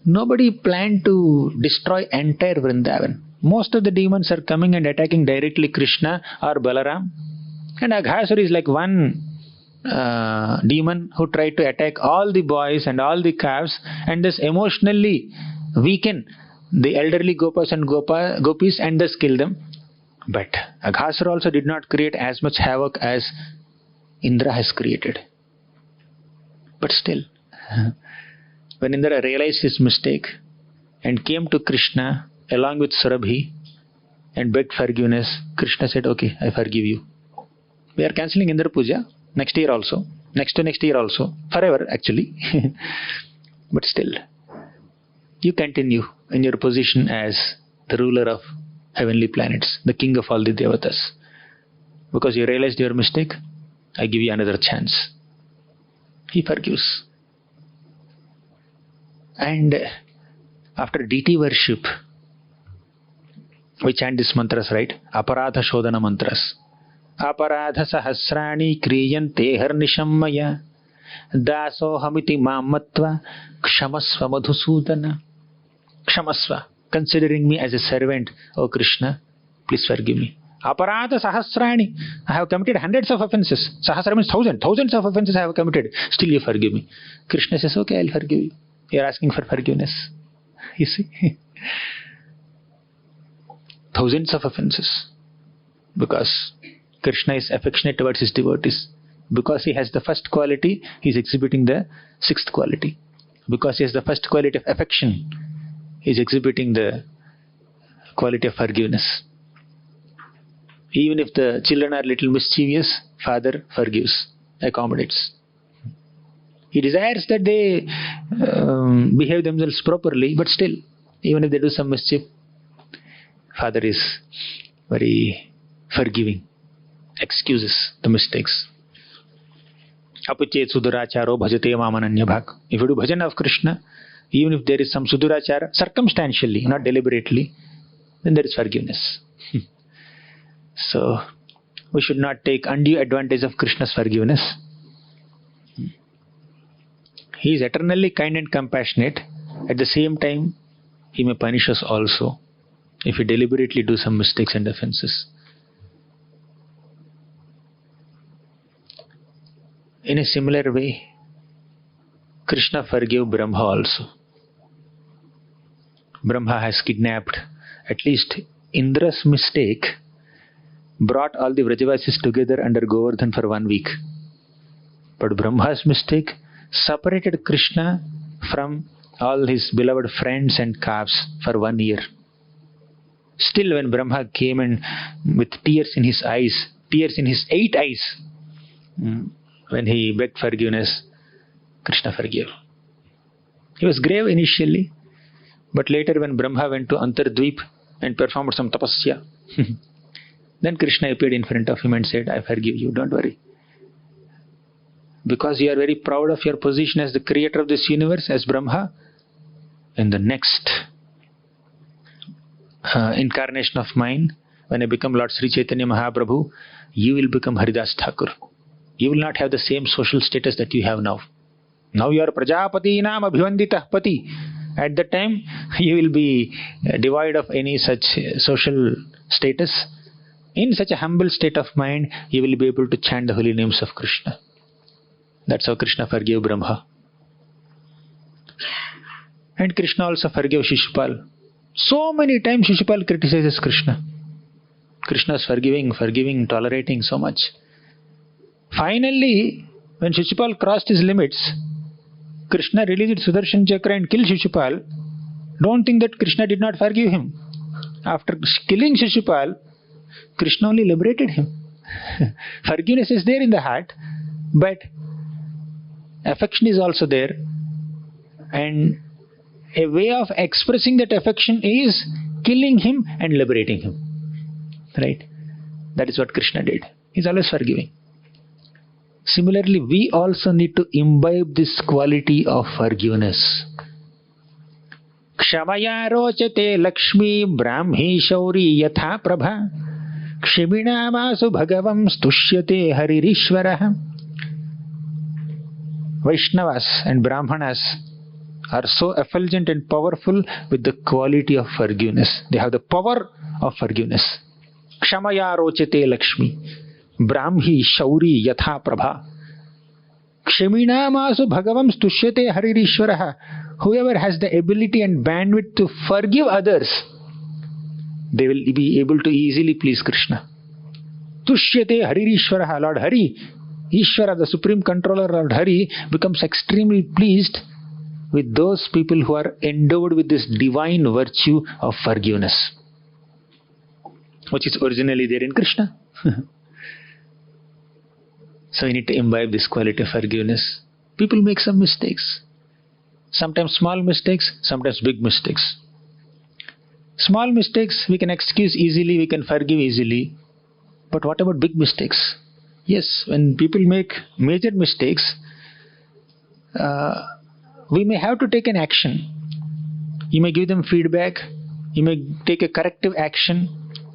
Nobody planned to destroy entire Vrindavan. Most of the demons are coming and attacking directly Krishna or Balaram. And Aghasura is like one demon who tried to attack all the boys and all the calves and thus emotionally weaken the elderly gopas and gopis and thus kill them. But Aghasura also did not create as much havoc as Indra has created. But still, when Indra realized his mistake and came to Krishna along with Surabhi and begged forgiveness, Krishna said, okay, I forgive you. We are cancelling Indra Puja next year also, next to next year also, forever actually. But still, you continue in your position as the ruler of heavenly planets, the king of all the devatas. Because you realized your mistake, I give you another chance. He forgives. And after deity worship, we chant these mantras, right? Aparadha Shodhana mantras. Aparadha sahasrani kriyante harnishammaya daso hamiti mamatva kshamasva madhusudana. Kshamasva. considering me as a servant. Oh Krishna, please forgive me. Aparadha sahasrani. I have committed hundreds of offenses. Sahasra means thousands of offenses I have committed. Still you forgive me. Krishna says, okay, I'll forgive you. You are asking for forgiveness. You see? Thousands of offenses. Because Krishna is affectionate towards his devotees. Because he has the first quality, he is exhibiting the sixth quality. Because he has the first quality of affection, he is exhibiting the quality of forgiveness. Even if the children are little mischievous, father forgives, accommodates. He desires that they behave themselves properly, but still, even if they do some mischief, father is very forgiving, excuses the mistakes. Apuchet suduracharo bhajate mamananya bhak. If you do bhajan of Krishna, even if there is some sudurachara, circumstantially, not deliberately, then there is forgiveness. So, we should not take undue advantage of Krishna's forgiveness. He is eternally kind and compassionate. At the same time, he may punish us also if we deliberately do some mistakes and offenses. In a similar way, Krishna forgave Brahma also. Brahma has kidnapped, at least Indra's mistake brought all the Vrajavasis together under Govardhan for 1 week. But Brahma's mistake separated Krishna from all his beloved friends and calves for 1 year. Still, when Brahma came and with tears in his eyes, tears in his 8 eyes, when he begged forgiveness, Krishna forgave. He was grave initially, but later when Brahma went to Antardvip and performed some tapasya, then Krishna appeared in front of him and said, I forgive you, don't worry. Because you are very proud of your position as the creator of this universe, as Brahma, in the next incarnation of mine, when I become Lord Sri Chaitanya Mahaprabhu, you will become Haridas Thakur. You will not have the same social status that you have now. Now you are Prajapati Nam Abhivanditah Pati. At that time, you will be devoid of any such social status. In such a humble state of mind, you will be able to chant the holy names of Krishna. That's how Krishna forgave Brahma. And Krishna also forgave Shishupal. So many times Shishupal criticizes Krishna. Krishna is forgiving, tolerating so much. Finally, when Shishupal crossed his limits, Krishna released Sudarshan Chakra and killed Shishupal. Don't think that Krishna did not forgive him. After killing Shishupal, Krishna only liberated him. Forgiveness is there in the heart, but affection is also there. And a way of expressing that affection is killing him and liberating him. Right? That is what Krishna did. He is always forgiving. Similarly, we also need to imbibe this quality of forgiveness. Kshamaya rochate lakshmi brahmi shauri yatha prabha kshiminamasu bhagavam stushyate haririshvaraha. Vaishnavas and Brahmanas are so effulgent and powerful with the quality of forgiveness. They have the power of forgiveness. Kshamaya rochate lakshmi brahmi shauri yatha prabha kshiminamasu bhagavam stushyate haririshvaraha. Whoever has the ability and bandwidth to forgive others, they will be able to easily please Krishna. Tushyate haririshvaraha. Lord Hari, Ishvara, the supreme controller, Lord Hari, becomes extremely pleased with those people who are endowed with this divine virtue of forgiveness, which is originally there in Krishna. So we need to imbibe this quality of forgiveness. People make some mistakes. Sometimes small mistakes, sometimes big mistakes. Small mistakes we can excuse easily, we can forgive easily. But what about big mistakes? Yes, when people make major mistakes, we may have to take an action. You may give them feedback, you may take a corrective action,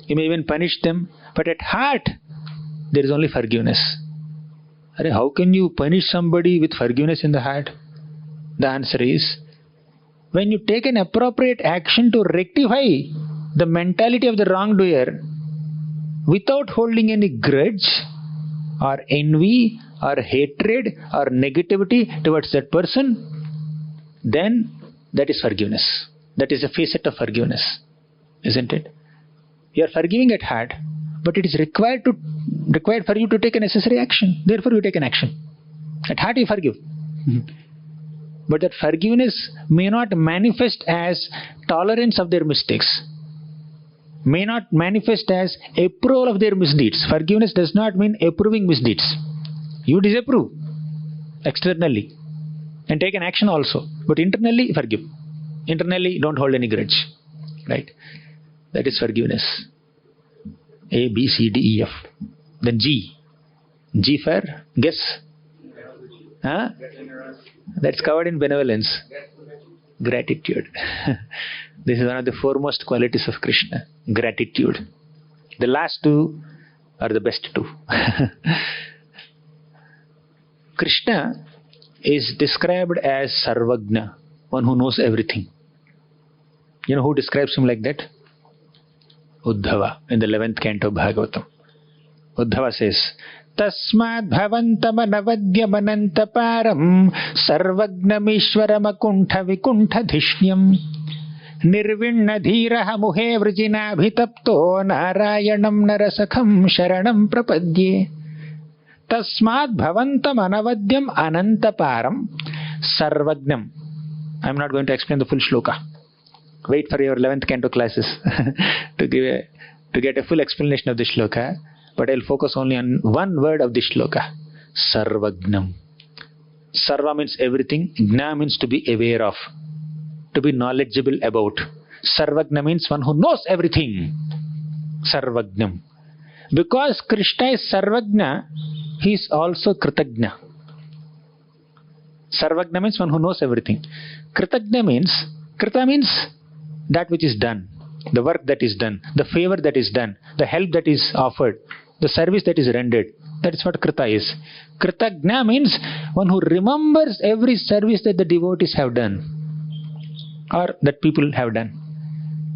you may even punish them. But at heart, there is only forgiveness. How can you punish somebody with forgiveness in the heart? The answer is, when you take an appropriate action to rectify the mentality of the wrongdoer without holding any grudge or envy or hatred or negativity towards that person, then that is forgiveness. That is a facet of forgiveness, isn't it? You are forgiving at heart, but it is required for you to take a necessary action. Therefore, you take an action. At heart, you forgive. But that forgiveness may not manifest as tolerance of their mistakes, may not manifest as approval of their misdeeds. Forgiveness does not mean approving misdeeds. You disapprove externally and take an action also, but internally forgive. Internally don't hold any grudge. Right? That is forgiveness. A, B, C, D, E, F. Then G. G for guess. Huh? That's covered in benevolence. Gratitude. This is one of the foremost qualities of Kṛṣṇa. Gratitude. The last two are the best two. Kṛṣṇa is described as Sarvagna, one who knows everything. You know who describes him like that? Uddhava in the 11th canto of Bhagavatam. Uddhava says, Tasmad bhavantam anavadyamanantaparam sarvagnamishwaramakuntha vikuntha dhishnyam nirvinna dhiraha muhe vrijinabhitapto narayanam narasakham sharanam prapadye. Tasmad bhavantam anavadyam anantaparam sarvagnam. I am not going to explain the full shloka. Wait for your 11th canto classes to get a full explanation of the shloka. But I will focus only on one word of this shloka. Sarvagnam. Sarva means everything. Gna means to be aware of, to be knowledgeable about. Sarvagna means one who knows everything. Sarvagnam. Because Kṛṣṇa is Sarvagna, he is also Kritagna. Sarvagna means one who knows everything. Kritagna means, Krita means that which is done, the work that is done, the favor that is done, the help that is offered, the service that is rendered. That is what Krita is. Kritagna means one who remembers every service that the devotees have done or that people have done.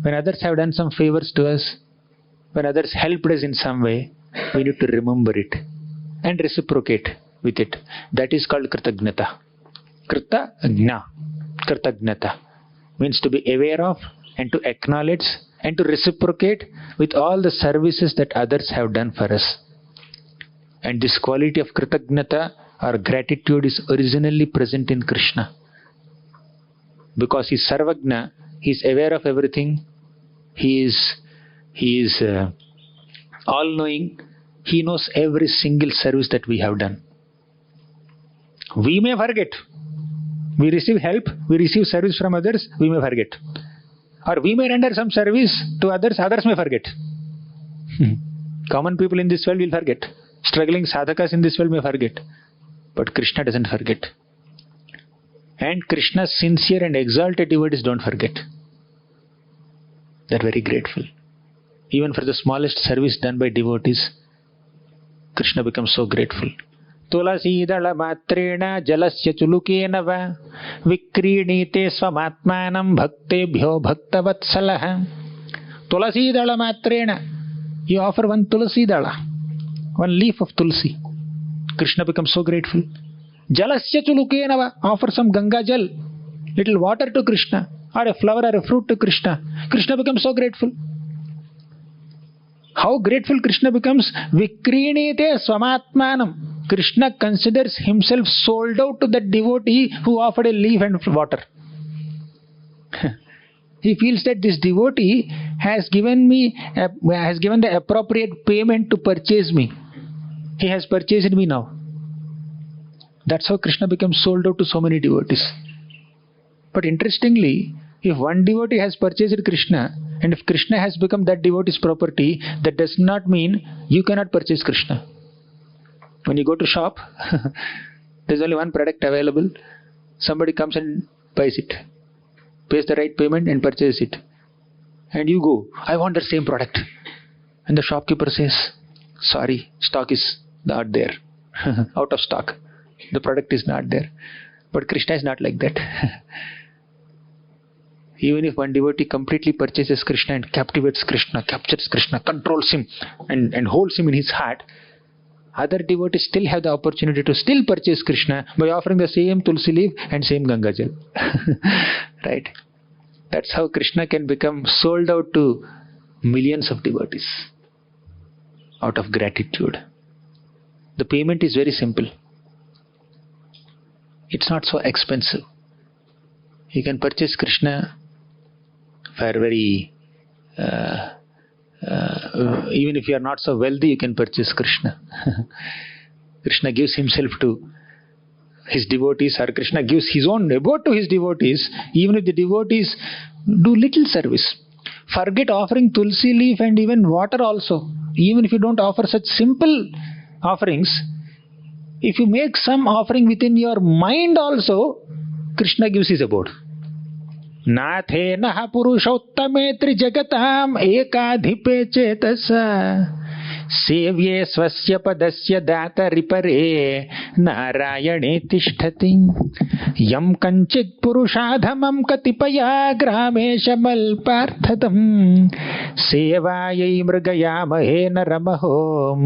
When others have done some favors to us, when others helped us in some way, we need to remember it and reciprocate with it. That is called Kritagnata. Kritagna. Kritagnata means to be aware of and to acknowledge and to reciprocate with all the services that others have done for us. And this quality of Kritagnata or gratitude is originally present in Kṛṣṇa. Because he is Sarvagna, he is aware of everything, he is all-knowing, he knows every single service that we have done. We may forget. We receive help, we receive service from others, we may forget. Or we may render some service to others, others may forget. Common people in this world will forget. Struggling sadhakas in this world may forget. But Kṛṣṇa doesn't forget. And Kṛṣṇa's sincere and exalted devotees don't forget. They're very grateful. Even for the smallest service done by devotees, Kṛṣṇa becomes so grateful. Tulasīdala matrena jalasya chulukena va vikrinite svamatmanam bhaktebhyo bhaktavatsalaha. Tulasīdala matrena. You offer one Tulasidala, one leaf of Tulsi. Kṛṣṇa becomes so grateful. Jalasya chulukena va. Offer some Ganga Jal, little water to Kṛṣṇa, or a flower or a fruit to Kṛṣṇa. Kṛṣṇa becomes so grateful. How grateful Kṛṣṇa becomes? Vikrinite svamatmanam. Kṛṣṇa considers himself sold out to that devotee who offered a leaf and water. He feels that this devotee has given the appropriate payment to purchase me. He has purchased me now. That's how Kṛṣṇa becomes sold out to so many devotees. But interestingly, if one devotee has purchased Kṛṣṇa, and if Kṛṣṇa has become that devotee's property, that does not mean you cannot purchase Kṛṣṇa. When you go to shop, there's only one product available. Somebody comes and buys it, pays the right payment and purchases it. And you go, I want the same product. And the shopkeeper says, sorry, stock is not there. Out of stock. The product is not there. But Kṛṣṇa is not like that. Even if one devotee completely purchases Kṛṣṇa and captivates Kṛṣṇa, captures Kṛṣṇa, controls him and holds him in his heart, other devotees still have the opportunity to still purchase Kṛṣṇa by offering the same tulsi leaf and same Ganga Jal. Right? That's how Kṛṣṇa can become sold out to millions of devotees out of gratitude. The payment is very simple. It's not so expensive. You can purchase Kṛṣṇa for very even if you are not so wealthy, you can purchase Kṛṣṇa. Kṛṣṇa gives himself to his devotees, or Kṛṣṇa gives his own abode to his devotees, even if the devotees do little service. Forget offering tulsi leaf and even water also. Even if you don't offer such simple offerings, if you make some offering within your mind also, Kṛṣṇa gives his abode. नाथे नः पुरुषोत्तमे त्रिजगताम् एकाधिपे चेतसा सेव्ये स्वस्य पदस्य दातरिपरे नारायणे तिष्ठति यं कञ्चित् पुरुषाधमं कतिपयाग्रामेशमल्पार्थतम् सेवायै मृगयामहे नरमहो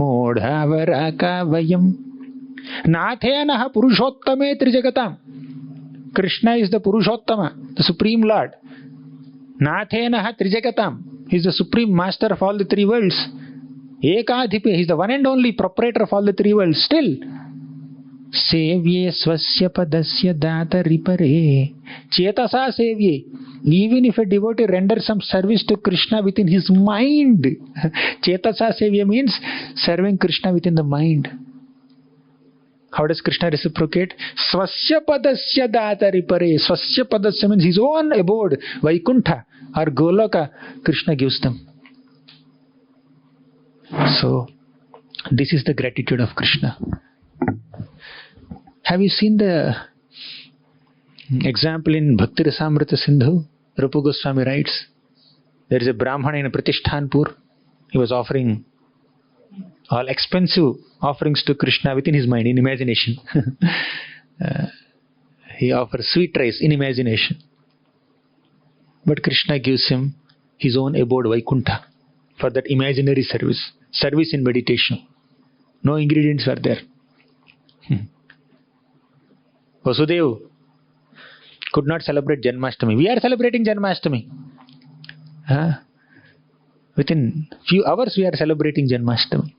मूढावराका वयम्. नाथेनः पुरुषोत्तमे त्रिजगताम्. Kṛṣṇa is the Purushottama, the Supreme Lord. Nathenaha Trijagatam. He is the Supreme Master of all the three worlds. Ekadhipe, he is the one and only proprietor of all the three worlds. Still, Sevye Swasya Padasya Data Ripare. Chetasa Sevye. Even if a devotee renders some service to Kṛṣṇa within his mind. Chetasa Sevye means serving Kṛṣṇa within the mind. How does Kṛṣṇa reciprocate? Swasya padasya dataripare. Swasya padasya means his own abode, Vaikuntha or Goloka, Kṛṣṇa gives them. So, this is the gratitude of Kṛṣṇa. Have you seen the example in Bhakti Rasamrita Sindhu? Rupa Goswami writes, there is a Brahmana in Pratishtanpur. He was offering all expensive offerings to Kṛṣṇa within his mind, in imagination. He offers sweet rice in imagination. But Kṛṣṇa gives him his own abode, Vaikuntha, for that imaginary service. Service in meditation. No ingredients are there. Vasudeva could not celebrate Janmashtami. We are celebrating Janmashtami. Within few hours we are celebrating Janmashtami.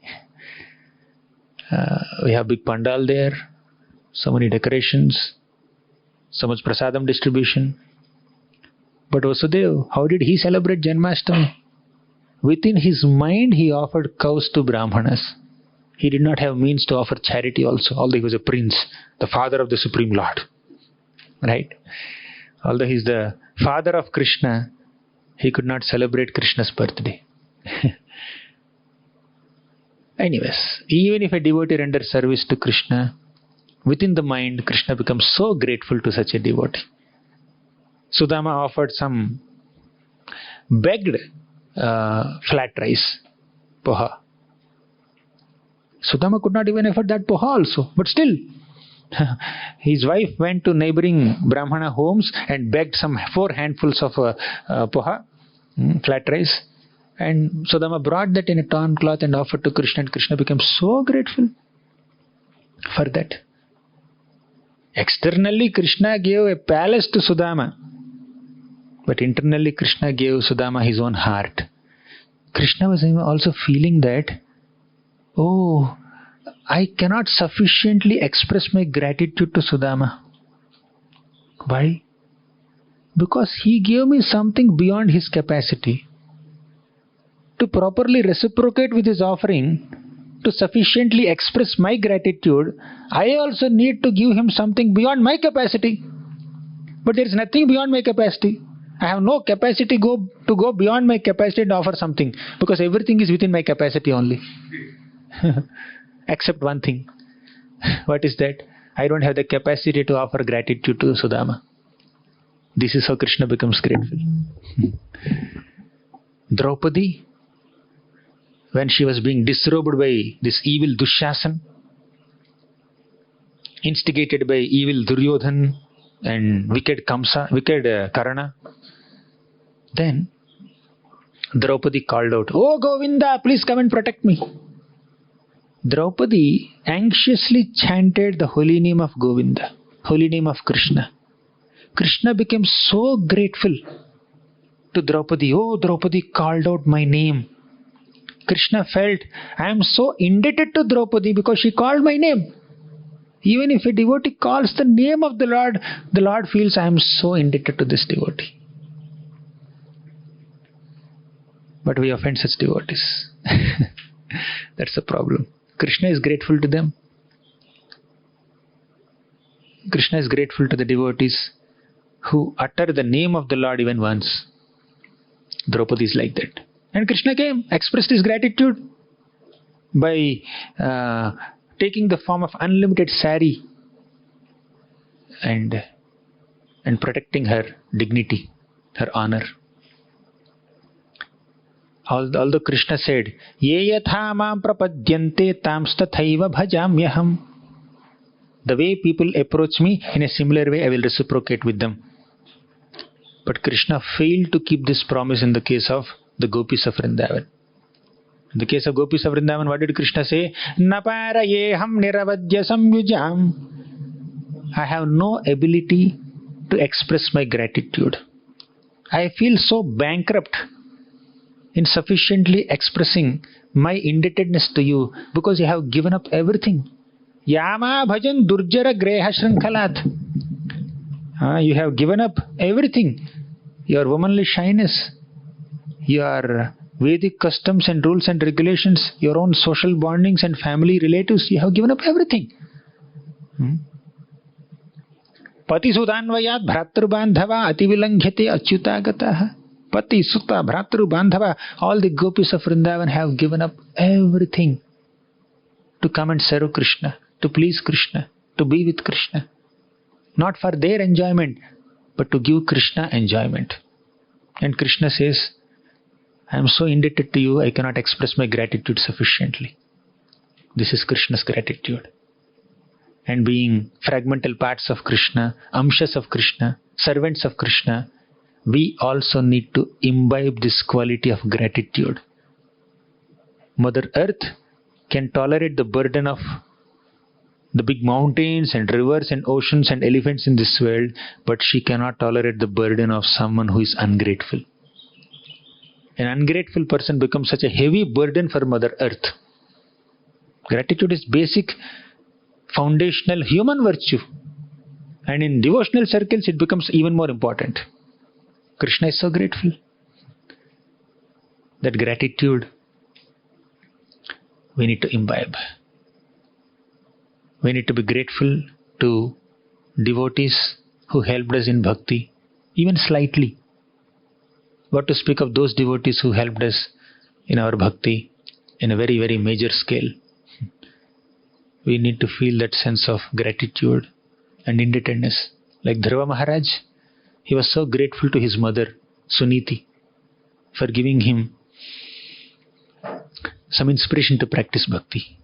We have big pandal there, so many decorations, so much prasadam distribution. But Vasudeva, how did he celebrate Janmashtami? Within his mind he offered cows to Brahmanas. He did not have means to offer charity also, although he was a prince, the father of the Supreme Lord. Right? Although he is the father of Kṛṣṇa, he could not celebrate Kṛṣṇa's birthday. Anyways, even if a devotee renders service to Kṛṣṇa, within the mind, Kṛṣṇa becomes so grateful to such a devotee. Sudama offered begged flat rice, poha. Sudama could not even afford that poha also, but still, his wife went to neighboring Brahmana homes and begged 4 handfuls of poha, flat rice. And Sudama brought that in a torn cloth and offered to Kṛṣṇa, and Kṛṣṇa became so grateful for that. Externally, Kṛṣṇa gave a palace to Sudama, but internally Kṛṣṇa gave Sudama his own heart. Kṛṣṇa was also feeling that, oh, I cannot sufficiently express my gratitude to Sudama. Why? Because he gave me something beyond his capacity. To properly reciprocate with his offering, to sufficiently express my gratitude, I also need to give him something beyond my capacity. But there is nothing beyond my capacity. I have no capacity to go beyond my capacity and offer something, because everything is within my capacity only. Except one thing. What is that? I don't have the capacity to offer gratitude to Sudama. This is how Kṛṣṇa becomes grateful. Draupadi, when she was being disrobed by this evil Dushasan, instigated by evil Duryodhan and wicked Kṛṣṇa, Then Draupadi called out, "Oh Govinda, please come and protect me." Draupadi anxiously chanted the holy name of Govinda, holy name of Kṛṣṇa. Kṛṣṇa became so grateful to Draupadi. Oh, Draupadi called out my name. Kṛṣṇa felt, I am so indebted to Draupadi because she called my name. Even if a devotee calls the name of the Lord feels, I am so indebted to this devotee. But we offend such devotees. That's the problem. Kṛṣṇa is grateful to them. Kṛṣṇa is grateful to the devotees who utter the name of the Lord even once. Draupadi is like that. And Kṛṣṇa came, expressed his gratitude by taking the form of unlimited sari and protecting her dignity, her honor. Although Kṛṣṇa said, "Ye yatha mam prapadyante tams tathaiva bhajamyaham." The way people approach me, in a similar way I will reciprocate with them. But Kṛṣṇa failed to keep this promise in the case of the gopis of Vrindavan. In the case of gopis of Vrindavan, what did Kṛṣṇa say? Naparayeham niravadya samyujam. I have no ability to express my gratitude. I feel so bankrupt in sufficiently expressing my indebtedness to you because you have given up everything. Yama bhajan durjara greha shrinkhalat. You have given up everything. Your womanly shyness, your Vedic customs and rules and regulations, your own social bondings and family relatives, you have given up everything. Pati sudanvayat bhratru bandhava ativilanghyate achyutagataha. Pati, Sutta, Bhratru, Bandhava, all the gopis of Vrindavan have given up everything to come and serve Kṛṣṇa, to please Kṛṣṇa, to be with Kṛṣṇa. Not for their enjoyment, but to give Kṛṣṇa enjoyment. And Kṛṣṇa says, I am so indebted to you, I cannot express my gratitude sufficiently. This is Kṛṣṇa's gratitude. And being fragmental parts of Kṛṣṇa, amshas of Kṛṣṇa, servants of Kṛṣṇa, we also need to imbibe this quality of gratitude. Mother Earth can tolerate the burden of the big mountains and rivers and oceans and elephants in this world, but she cannot tolerate the burden of someone who is ungrateful. An ungrateful person becomes such a heavy burden for Mother Earth. Gratitude is basic, foundational human virtue. And in devotional circles, it becomes even more important. Kṛṣṇa is so grateful. That gratitude we need to imbibe. We need to be grateful to devotees who helped us in bhakti, even slightly. What to speak of those devotees who helped us in our bhakti in a very, very major scale. We need to feel that sense of gratitude and indebtedness. Like Dhruva Maharaj, he was so grateful to his mother, Suniti, for giving him some inspiration to practice bhakti.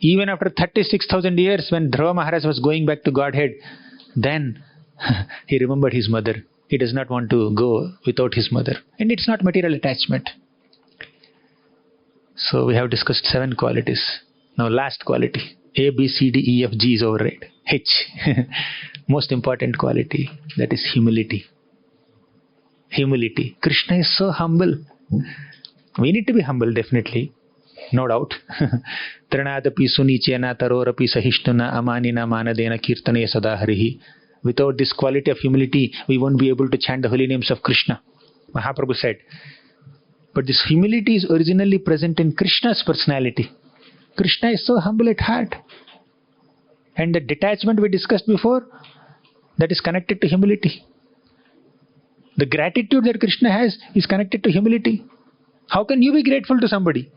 Even after 36,000 years, when Dhruva Maharaj was going back to Godhead, then he remembered his mother. He does not want to go without his mother. And it's not material attachment. So we have discussed 7 qualities. Now last quality. A, B, C, D, E, F, G is override. H. Most important quality. That is humility. Humility. Kṛṣṇa is so humble. We need to be humble, definitely. No doubt. Trinadapi sunichena tarorapi sahishtuna amanina manadena kirtane sadaharihi. Without this quality of humility, we won't be able to chant the holy names of Kṛṣṇa. Mahaprabhu said. But this humility is originally present in Kṛṣṇa's personality. Kṛṣṇa is so humble at heart. And the detachment we discussed before, that is connected to humility. The gratitude that Kṛṣṇa has is connected to humility. How can you be grateful to somebody?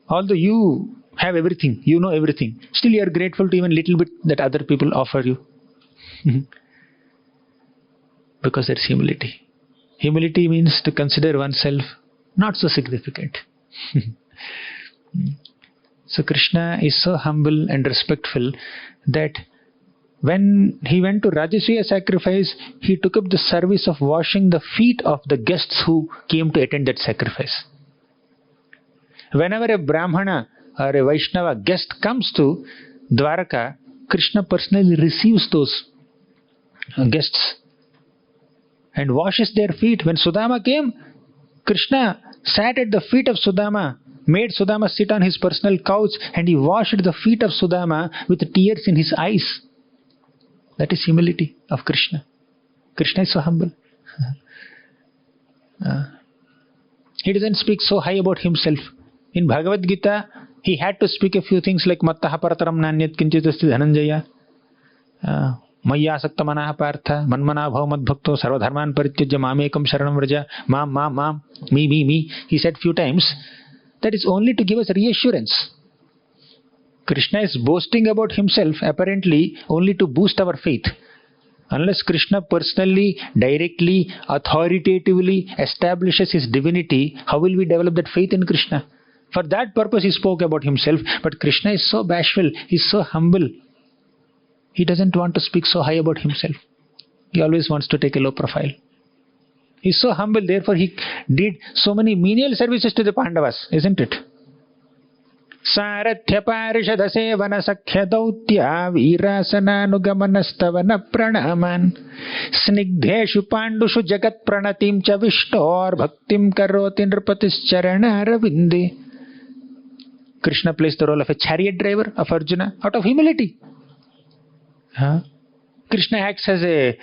Although you have everything, you know everything, still you are grateful to even little bit that other people offer you. Because that's humility. Humility means to consider oneself not so significant. So Kṛṣṇa is so humble and respectful that When he went to Rajasuya sacrifice, he took up the service of washing the feet of the guests who came to attend that sacrifice. Whenever a Brahmana or a Vaishnava guest comes to Dwaraka, Krishna personally receives those guests and washes their feet. When Sudama came, Krishna sat at the feet of Sudama, made Sudama sit on his personal couch, and he washed the feet of Sudama with tears in his eyes. That is humility of Krishna. Krishna is so humble. He doesn't speak so high about himself. In Bhagavad Gita, he had to speak a few things like Mattaha Parataram Nanyat Kinchit Asti Dhananjaya, Maya Sakta Manaha Partha, Manmana Bhav Madbhakto, Sarvadharman Parityajya, Mamekam Sharanam Vraja, Mam, me. He said few times. That is only to give us reassurance. Krishna is boasting about himself apparently only to boost our faith. Unless Krishna personally, directly, authoritatively establishes his divinity, how will we develop that faith in Krishna? For that purpose he spoke about himself. But Krishna is so bashful, he is so humble. He doesn't want to speak so high about himself. He always wants to take a low profile. He is so humble, therefore he did so many menial services to the Pandavas, isn't it? Sarathya parishada sevana sakhya dautya virasananugamanastavana pranaman snigdheshu pandushu jagat pranatim cha vishnor bhaktim karoti nrpatischarana ravinde. Krishna plays the role of a chariot driver of Arjuna out of humility. Krishna acts as a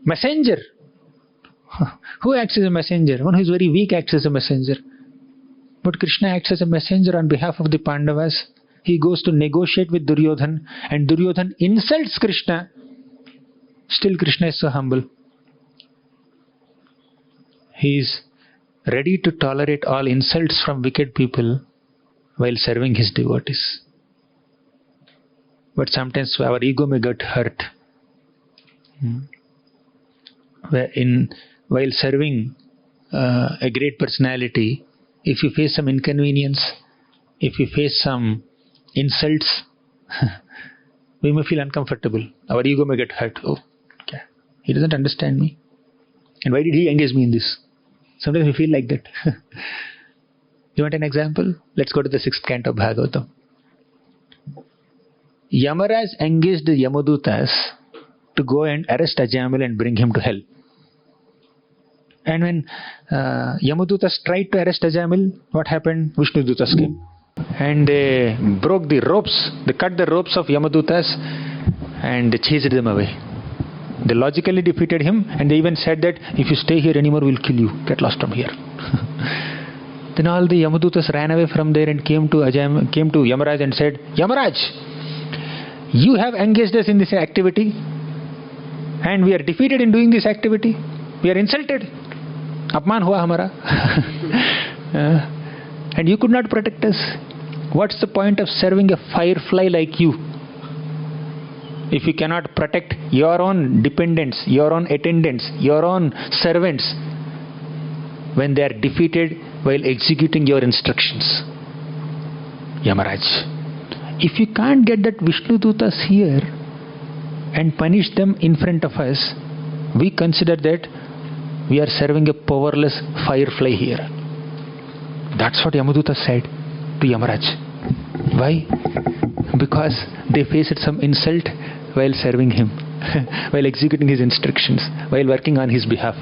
messenger. Who acts as a messenger? One who is very weak acts as a messenger. But Krishna acts as a messenger on behalf of the Pandavas. He goes to negotiate with Duryodhan, and Duryodhan insults Krishna. Still Krishna is so humble. He is ready to tolerate all insults from wicked people while serving his devotees. But sometimes our ego may get hurt. While serving a great personality, if you face some inconvenience, if you face some insults, we may feel uncomfortable. Our ego may get hurt. Oh, okay. He doesn't understand me. And why did he engage me in this? Sometimes we feel like that. You want an example? Let's go to the 6th canto of Bhagavatam. Yamaraj engaged the Yamadutas to go and arrest Ajamil and bring him to hell. And when Yamadutas tried to arrest Ajamil, what happened? Vishnudutas came. And they broke the ropes, they cut the ropes of Yamadutas and they chased them away. They logically defeated him, and they even said that if you stay here anymore, we'll kill you. Get lost from here. Then all the Yamadutas ran away from there and came to Yamaraj and said, Yamaraj, you have engaged us in this activity and we are defeated in doing this activity. We are insulted. Apman hua hamara. And you could not protect us. What's the point of serving a firefly like you? If you cannot protect your own dependents, your own attendants, your own servants when they are defeated while executing your instructions. Yamaraj, if you can't get that Vishnudutas here and punish them in front of us, we consider that we are serving a powerless firefly here. That's what Yamaduta said to Yamaraj. Why? Because they faced some insult while serving him, while executing his instructions, while working on his behalf.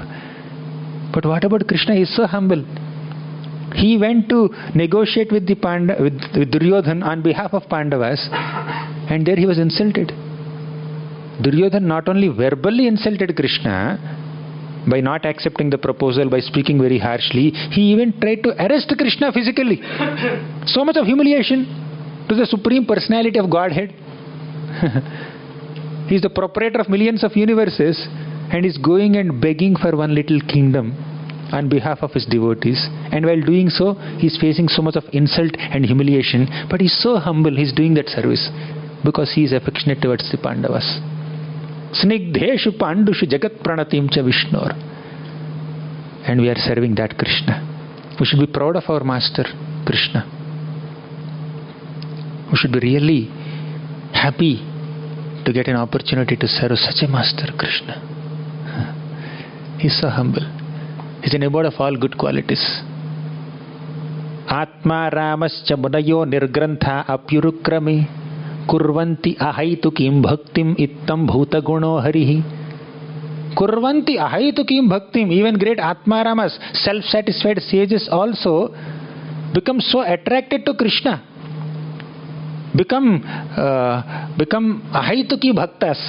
But what about Krishna? He is so humble. He went to negotiate with with Duryodhan on behalf of Pandavas, and there he was insulted. Duryodhan not only verbally insulted Krishna by not accepting the proposal, by speaking very harshly, he even tried to arrest Krishna physically. So much of humiliation to the Supreme Personality of Godhead. He is the proprietor of millions of universes and is going and begging for one little kingdom on behalf of his devotees, and while doing so he is facing so much of insult and humiliation, but he is so humble, he is doing that service because he is affectionate towards the Pandavas. Snigdheshu pandushu jagat pranatim cha vishnor. And we are serving that Krishna. We should be proud of our master Krishna. We should be really happy to get an opportunity to serve such a master, Krishna. He's so humble. He's an abode of all good qualities. Atma ramascha munayo nirgrantha apyurukrami kurvanti ahaitukim bhaktim ittam bhuta guno harihi. Kurvanti ahaitukim bhaktim. Even great Atma Ramas, self-satisfied sages also become so attracted to Krishna. Become ahaituki bhaktas,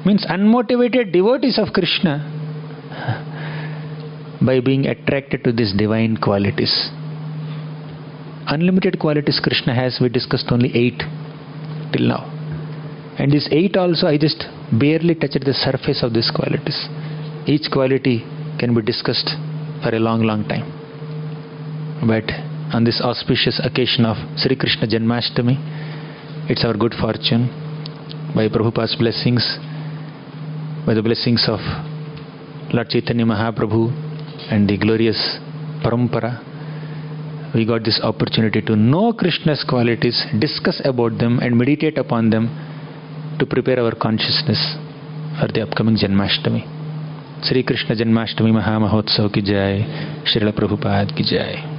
means unmotivated devotees of Krishna, by being attracted to these divine qualities. Unlimited qualities Krishna has, we discussed only 8 till now. And these 8 also, I just barely touched the surface of these qualities. Each quality can be discussed for a long time. But on this auspicious occasion of Sri Krishna Janmashtami, it's our good fortune, by Prabhupada's blessings, by the blessings of Lord Chaitanya Mahaprabhu and the glorious Parampara, we got this opportunity to know Krishna's qualities, discuss about them and meditate upon them to prepare our consciousness for the upcoming Janmashtami. Sri Krishna Janmashtami Mahamahotsav ki jai, Srila Prabhupada ki jai.